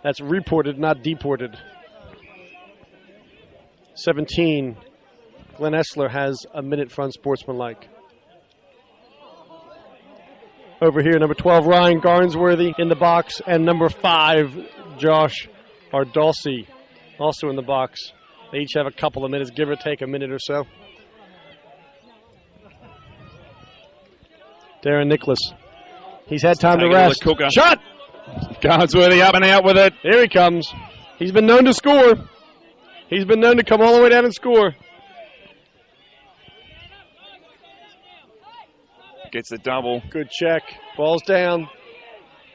That's reported, not deported. 17, Glenn Essler has a minute for unsportsmanlike. Over here, number 12, Ryan Garnsworthy in the box, and number 5, Josh Ardolsi, also in the box. They each have a couple of minutes, give or take a minute or so. Darren Nicholas. He's had time to rest. Shot! Garnsworthy up and out with it. Here he comes. He's been known to score. He's been known to come all the way down and score. Gets the double. Good check. Ball's down.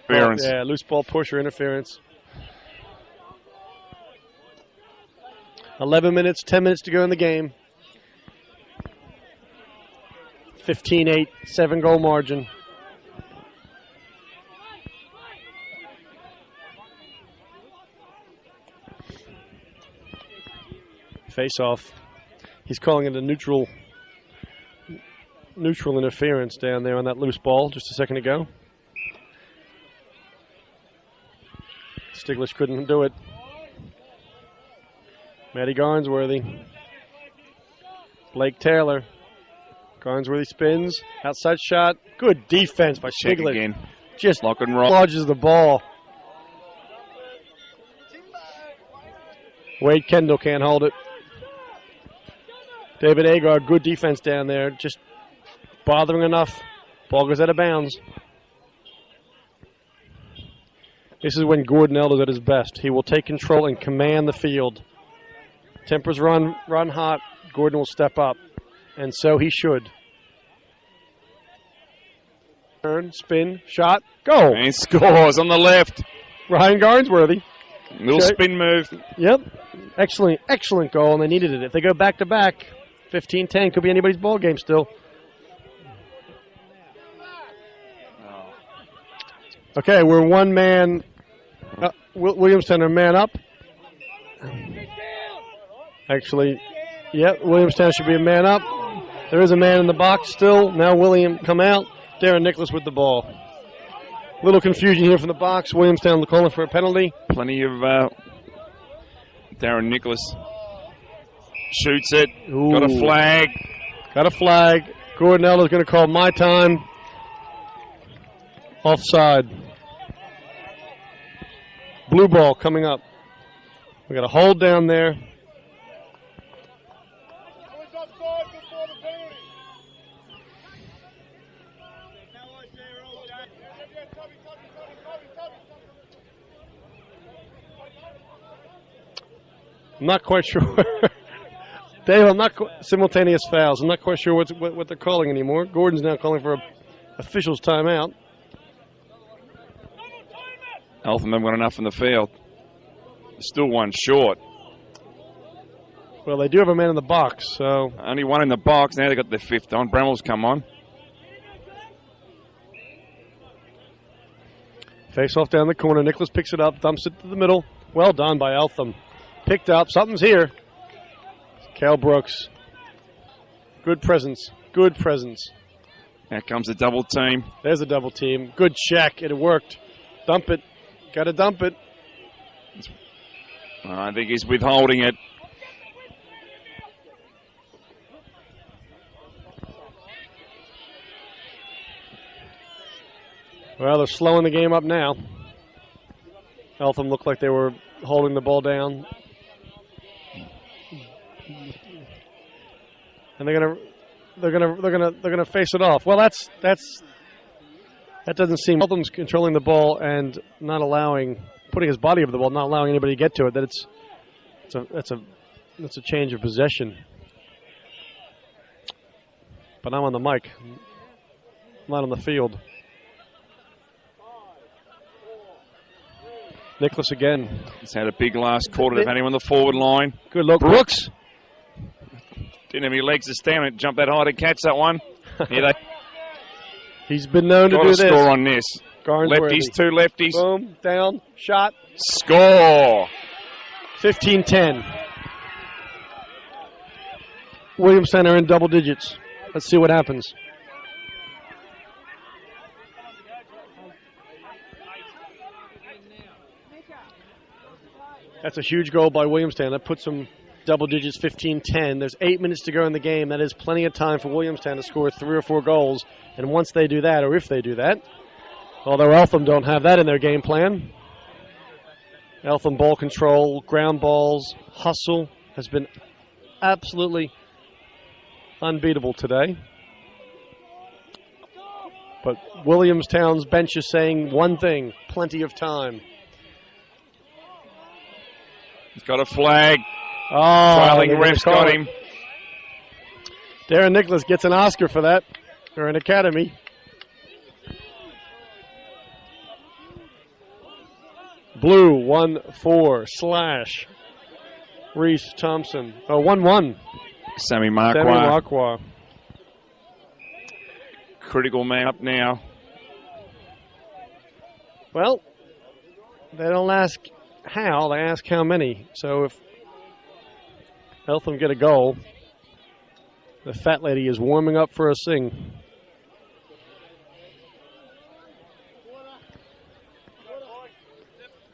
Interference. Yeah, loose ball pusher interference. 11 minutes, 10 minutes to go in the game. 15-8, 7-goal margin. Face off. He's calling it a neutral interference down there on that loose ball just a second ago. Stiglish couldn't do it. Matty Garnsworthy. Blake Taylor. Garnsworthy spins. Outside shot. Good defense by Check Stiglish. again. Just Lock and roll. lodges the ball. Wade Kendall can't hold it. David Agar, good defense down there. Just bothering enough. Ball goes out of bounds. This is when Gordon Elder's at his best. He will take control and command the field. Tempers run hot. Gordon will step up. And so he should. Turn, spin, shot, goal. And scores on the left. Ryan Garnsworthy. Little spin move. Yep. Excellent goal, and they needed it. If they go back-to-back, 15-10 could be anybody's ball game still. Okay, we're one man. Williamstown are man up. Actually, yep, Williamstown should be a man up. There is a man in the box still. Now William come out. Darren Nicholas with the ball. Little confusion here from the box. Williamstown calling for a penalty. Plenty of Darren Nicholas shoots it. Ooh. Got a flag. Got a flag. Gordon Elder's going to call my time. Offside. Blue ball coming up. We got a hold down there. I'm not quite sure. Dave, I'm not simultaneous fouls. I'm not quite sure what they're calling anymore. Gordon's now calling for a official's timeout. Eltham haven't got enough in the field. Still one short. Well, they do have a man in the box, so. Only one in the box. Now they got their fifth on. Bramwell's come on. Face off down the corner. Nicholas picks it up, dumps it to the middle. Well done by Eltham. Picked up. Something's here. Cal Brooks. Good presence. Good presence. Here comes the double team. There's a double team. Good check. It worked. Dump it. Got to dump it. I think he's withholding it. Well, they're slowing the game up now. Eltham looked like they were holding the ball down. And they're gonna face it off. Well, that doesn't seem. Eltham's controlling the ball and not putting his body over the ball, not allowing anybody to get to it. That's a change of possession. But I'm on the mic, not on the field. Nicholas again. He's had a big last quarter. They've had him on the forward line. Good look, Brooks. Didn't have any legs to stand and jump that high to catch that one. He's been known to do this. Score on this. Garnsworthy. Lefties, two lefties. Boom, down, shot. Score. 15-10. Williamstown are in double digits. Let's see what happens. That's a huge goal by Williamstown. That puts them double digits, 15-10. There's 8 minutes to go in the game. That is plenty of time for Williamstown to score 3 or 4 goals. And once they do that, or if they do that, although Eltham don't have that in their game plan, Eltham ball control, ground balls, hustle has been absolutely unbeatable today. But Williamstown's bench is saying one thing, plenty of time. He's got a flag. Oh, Trailing ref's got him. Darren Nicholas gets an Oscar for that, or an Academy. Blue, 1-4, slash. Reese Thompson. Oh, 1-1. Sammy Marquardt. Sammy Marquardt. Critical man up now. Well, they don't ask how, they ask how many. So if Eltham get a goal, the fat lady is warming up for a sing.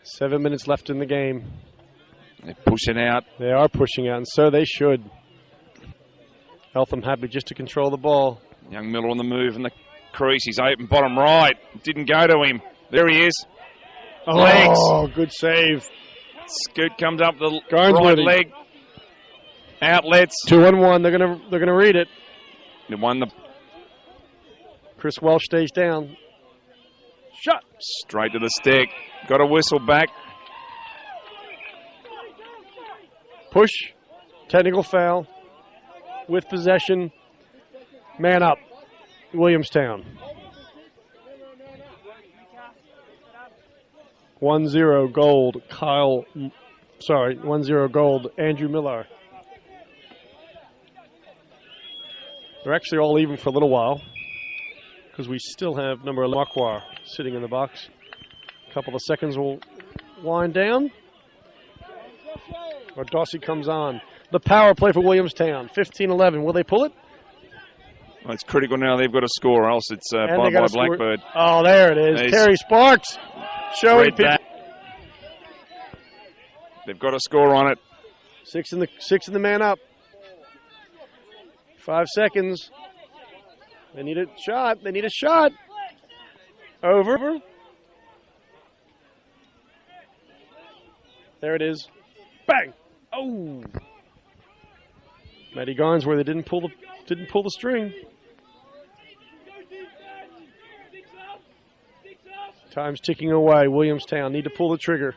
Seven minutes left in the game. They're pushing out. They are pushing out, and so they should. Eltham happy just to control the ball. Young Miller on the move in the crease. He's open bottom right. Didn't go to him. There he is. Legs. Oh, good save. Scoot comes up the right Garnsworthy. leg. Outlets. 2-1. They're gonna read it. They won the Chris Welsh stays down. Shot. straight to the stick. Got a whistle back. Push. Technical foul. With possession. Man up. Williamstown. 1-0 gold. 1-0 gold. Andrew Miller. They're actually all even for a little while because we still have number 11 Marquardt sitting in the box. A couple of seconds will wind down. Or Dossie comes on. The power play for Williamstown. 15-11. Will they pull it? Well, it's critical now. They've got to score, or else it's bye-bye Blackbird. Oh, there it is. There's Terry Sparks showing Red people. back. They've got to score on it. Six in the man up. 5 seconds. They need a shot. They need a shot. Over. There it is. Bang. Oh. Matty Garnsworthy didn't pull the string. Time's ticking away. Williamstown need to pull the trigger.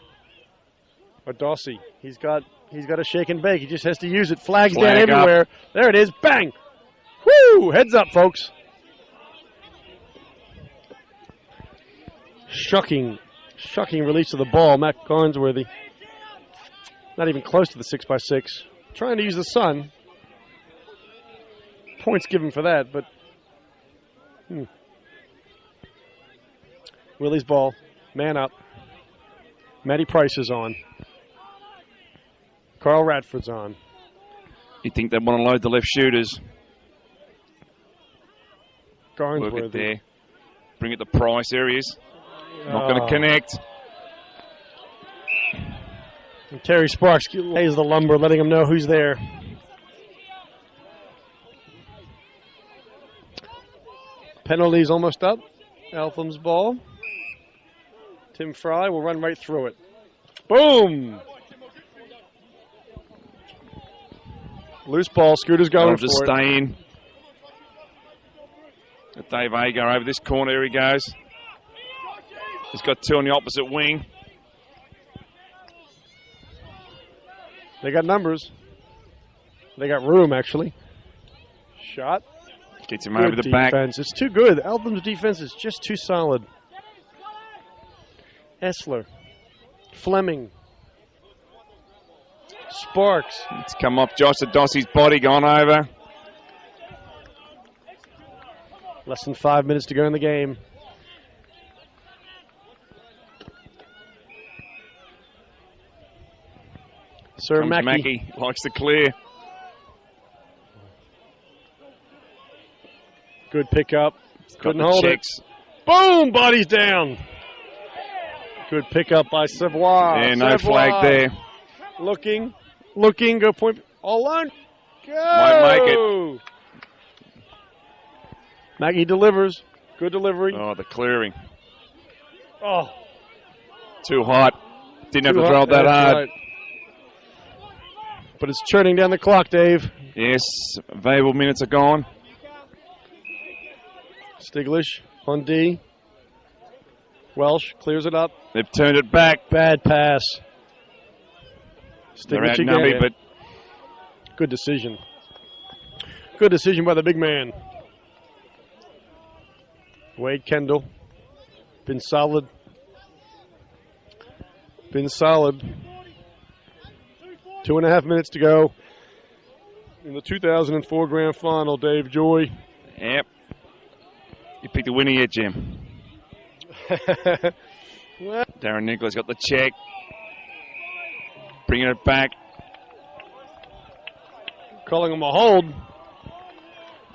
Or Dossie. He's got a shake and bake. He just has to use it. Flags down everywhere. Up. There it is. Bang. Woo! Heads up, folks. Shocking release of the ball. Matt Garnsworthy. Not even close to the 6x6. Trying to use the sun. Points given for that, but Willie's ball. Man up. Matty Price is on. Carl Radford's on. You think they want to load the left shooters? Garnsworthy. Work it there. Bring it to Price. There he is. Not going to connect. And Terry Sparks lays the lumber, letting him know who's there. Penalty's almost up. Eltham's ball. Tim Fry will run right through it. Boom! Loose ball. Scooter's going They'll for just it. stay in. Dave Agar over this corner. Here he goes. He's got two on the opposite wing. They got numbers. They got room, actually. Shot. Gets him Good over the back. defense. It's too good. Eltham's defense is just too solid. Essler. Fleming. Sparks. It's come off Josh Adossie's body, gone over. Less than 5 minutes to go in the game. Sir Comes Mackey. Mackey likes to clear. Good pickup. Couldn't Got the hold checks. it. Boom! Bodies down. Good pickup by Savoy. Yeah, no Savoy. flag there. Looking, go point. All on. Go! Might make it. Maggie delivers. Good delivery. Oh, the clearing. Oh. Too hot. Didn't have Too to throw it that That's hard. right. But it's churning down the clock, Dave. Yes, valuable minutes are gone. Stiglish on D. Welsh clears it up. They've turned it back. Bad pass. They're Stiglish outnumbered, again. but Good decision. Good decision by the big man. Wade Kendall. Been solid. Been solid. 2.5 minutes to go in the 2004 Grand Final, Dave Joy. yep. You picked the winner yet, Jim. Well, Darren Nicholas got the check. Bringing it back. calling him a hold.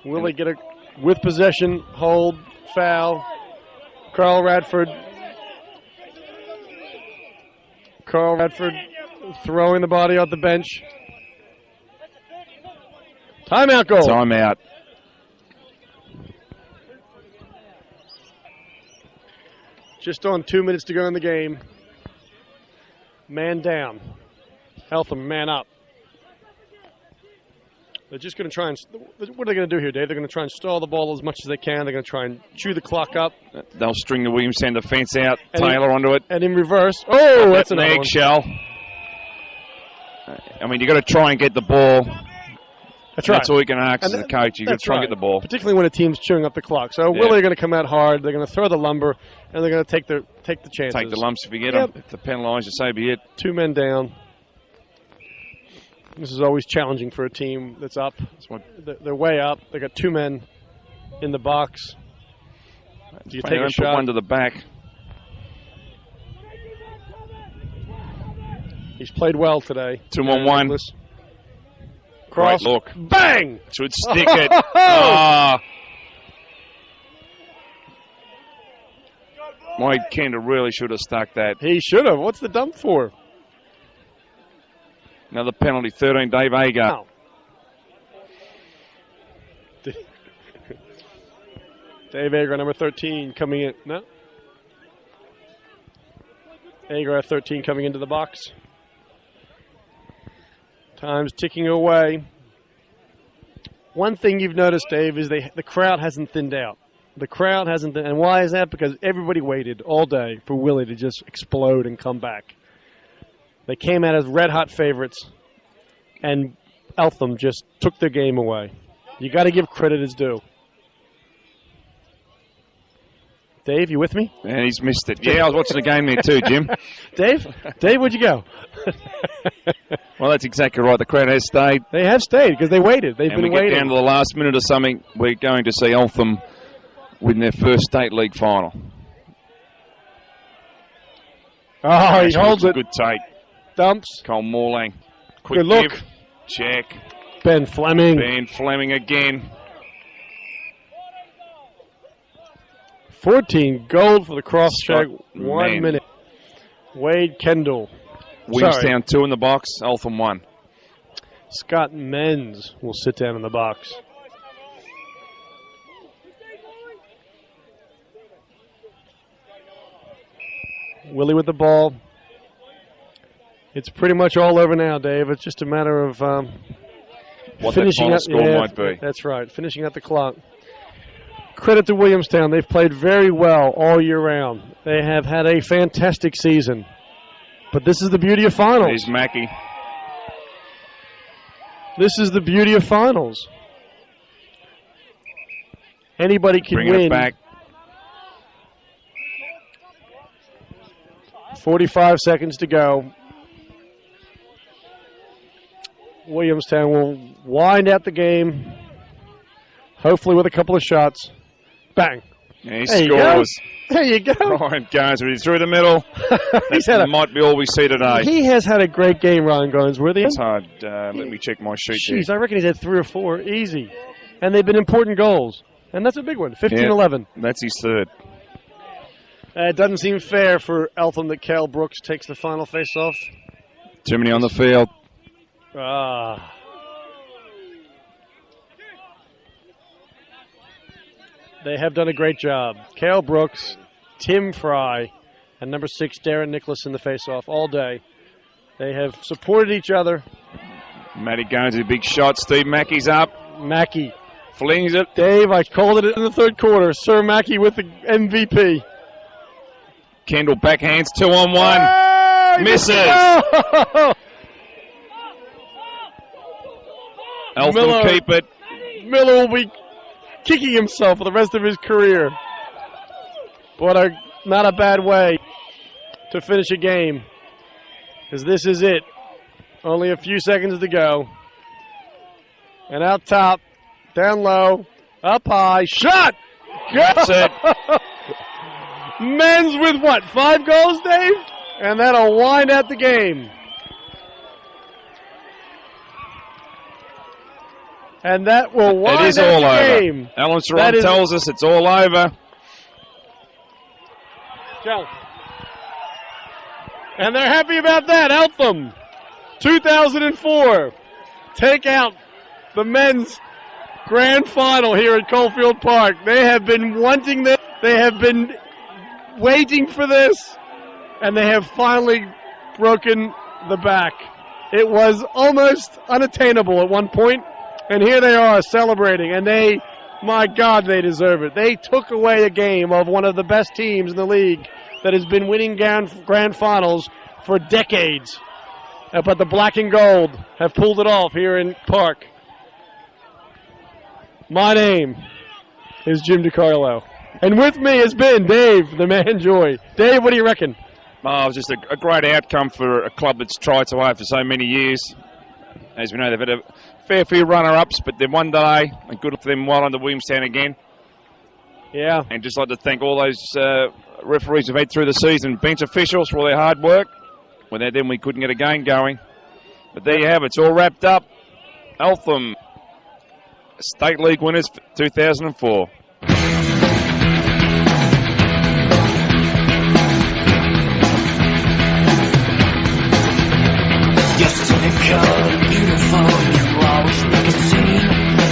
Will he get a with possession, hold, foul? Carl Radford throwing the body off the bench. Timeout goal. Timeout. Just on 2 minutes to go in the game. Man down. Eltham, man up. They're just going to try and. What are they going to do here, Dave? They're going to try and stall the ball as much as they can. They're going to try and chew the clock up. They'll string the Williamstown defence out. And Taylor onto it. And in reverse. Oh, that's an another one. eggshell. I mean, you've got to try and get the ball. That's right. That's all you can ask And as a coach. You've got to that's try and right. get the ball. Particularly when a team's chewing up the clock. So Willie are going to come out hard. They're going to throw the lumber, and they're going to take the chances. Take the lumps if you get Yep. them. If they're penalised, so be it. 2 men down. This is always challenging for a team that's up. They're way up. They got 2 men in the box. Do you take a Put shot? one to the back. He's played well today. 2-on-1. Nicholas. Cross. Great look. Bang! Should stick it. Ah. Mike Kendall really should have stuck that. He should have. What's the dump for? Another penalty, 13, Dave Agar. Wow. Dave Agar, number 13, coming in. No. Agar at 13 coming into the box. Time's ticking away. One thing you've noticed, Dave, is the crowd hasn't thinned out. The crowd hasn't, and why is that? Because everybody waited all day for Willie to just explode and come back. They came out as red-hot favorites, and Eltham just took their game away. You got to give credit as due. Dave, you with me? And he's missed it. Yeah, I was watching the game there too, Jim. Dave, where'd you go? Well, that's exactly right. The crowd has stayed. They have stayed because they waited. They've And been we get waiting. down to the last minute or something, we're going to see Eltham win their first state league final. Oh, he holds it. Good take. Dumps. Cole Morlang. Quick Good look. give. Check. Ben Fleming. Ben Fleming again. 14 gold for the cross check. Scott 1 Mann. minute. Wade Kendall. Williamstown 2 in the box. Eltham 1. Scott Menz will sit down in the box. Willie with the ball. It's pretty much all over now, Dave. It's just a matter of What finishing that final up. score might be. That's right, finishing out the clock. Credit to Williamstown. They've played very well all year round. They have had a fantastic season. But this is the beauty of finals. There's Mackey. This is the beauty of finals. Anybody can Bringing win. it back. 45 seconds to go. Williamstown will wind out the game, hopefully with a couple of shots. Bang. And he There you go. scores. There you go. Ryan Garnsworthy through the middle. That might be all we see today. He has had a great game, Ryan Garnsworthy. It's hard. Let me check my sheet Jeez, I reckon he's had 3 or 4 easy. And they've been important goals. And that's a big one, 15-11. there. That's his third. It doesn't seem fair for Eltham that Cal Brooks takes the final face-off. Too many on the field. They have done a great job. Cale Brooks, Tim Fry, and number 6, Darren Nicholas in the face-off all day. They have supported each other. Matty Goins with a big shot. Steve Mackey's up. Mackey. Flings it. Dave, I called it in the third quarter. Sir Mackey with the MVP. Kendall backhands 2-on-1. Hey, misses. Eltham Miller. keep it. Miller will be kicking himself for the rest of his career. What a not a bad way to finish a game, because this is it. Only a few seconds to go. And out top, down low, up high, shot! That's it. Men's with what, 5 goals, Dave? And that'll wind out the game. And that will wind It is out all the over. game. Alan Saron tells us it's all over. Joe. And they're happy about that. Eltham, 2004. Take out the men's grand final here at Coalfield Park. They have been wanting this. They have been waiting for this. And they have finally broken the back. It was almost unattainable at one point. And here they are celebrating. And they, my God, they deserve it. They took away a game of one of the best teams in the league that has been winning grand finals for decades. But the black and gold have pulled it off here in Park. My name is Jim DiCarlo. And with me has been Dave, the man Joy. Dave, what do you reckon? Oh, it was just a great outcome for a club that's tried so hard for so many years. As we know, they've had a fair few runner-ups, but they've won today, and good for them. Well under Williamstown again. Yeah. And just like to thank all those referees who've had through the season, bench officials for all their hard work. Without them, we couldn't get a game going. But there you have it. It's all wrapped up. Eltham, State League winners 2004. You're cynical, beautiful, you always make a scene.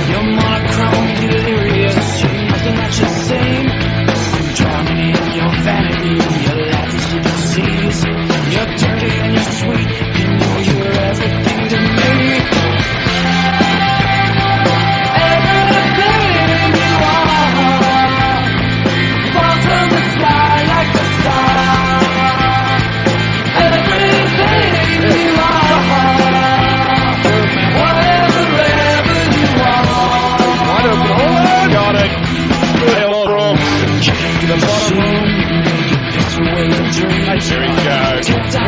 You're monochrome, delirious, you're nothing that you seem. I'm drowning in your vanity, your life is you disease. You're dirty and you're sweet, you know you're everything to me. Everything you are, fall from the sky like a star. Everything you are. Got it. Hail Brooks. The bottom room. There he goes. Scores it.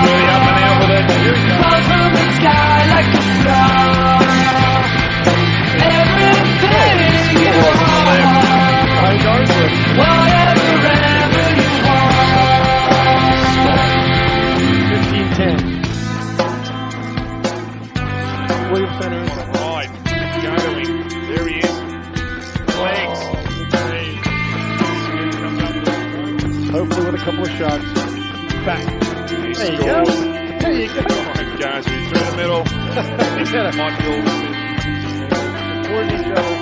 Really up and out with it. Here he goes. From the sky like a star. Everything you are, whatever you want. 15-10. William Center. Right. Going. There he is. Legs. Hopefully with a couple of shots. Back. He There you scores. go. There you go. Right, goes through the middle. Michael. Towards each other.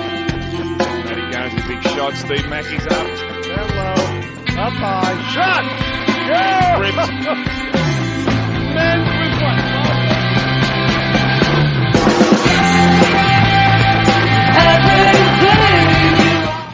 Matty goes with a big shot. Steve Mackey's up. Down low. Up high. Shot! Yeah! Ripped.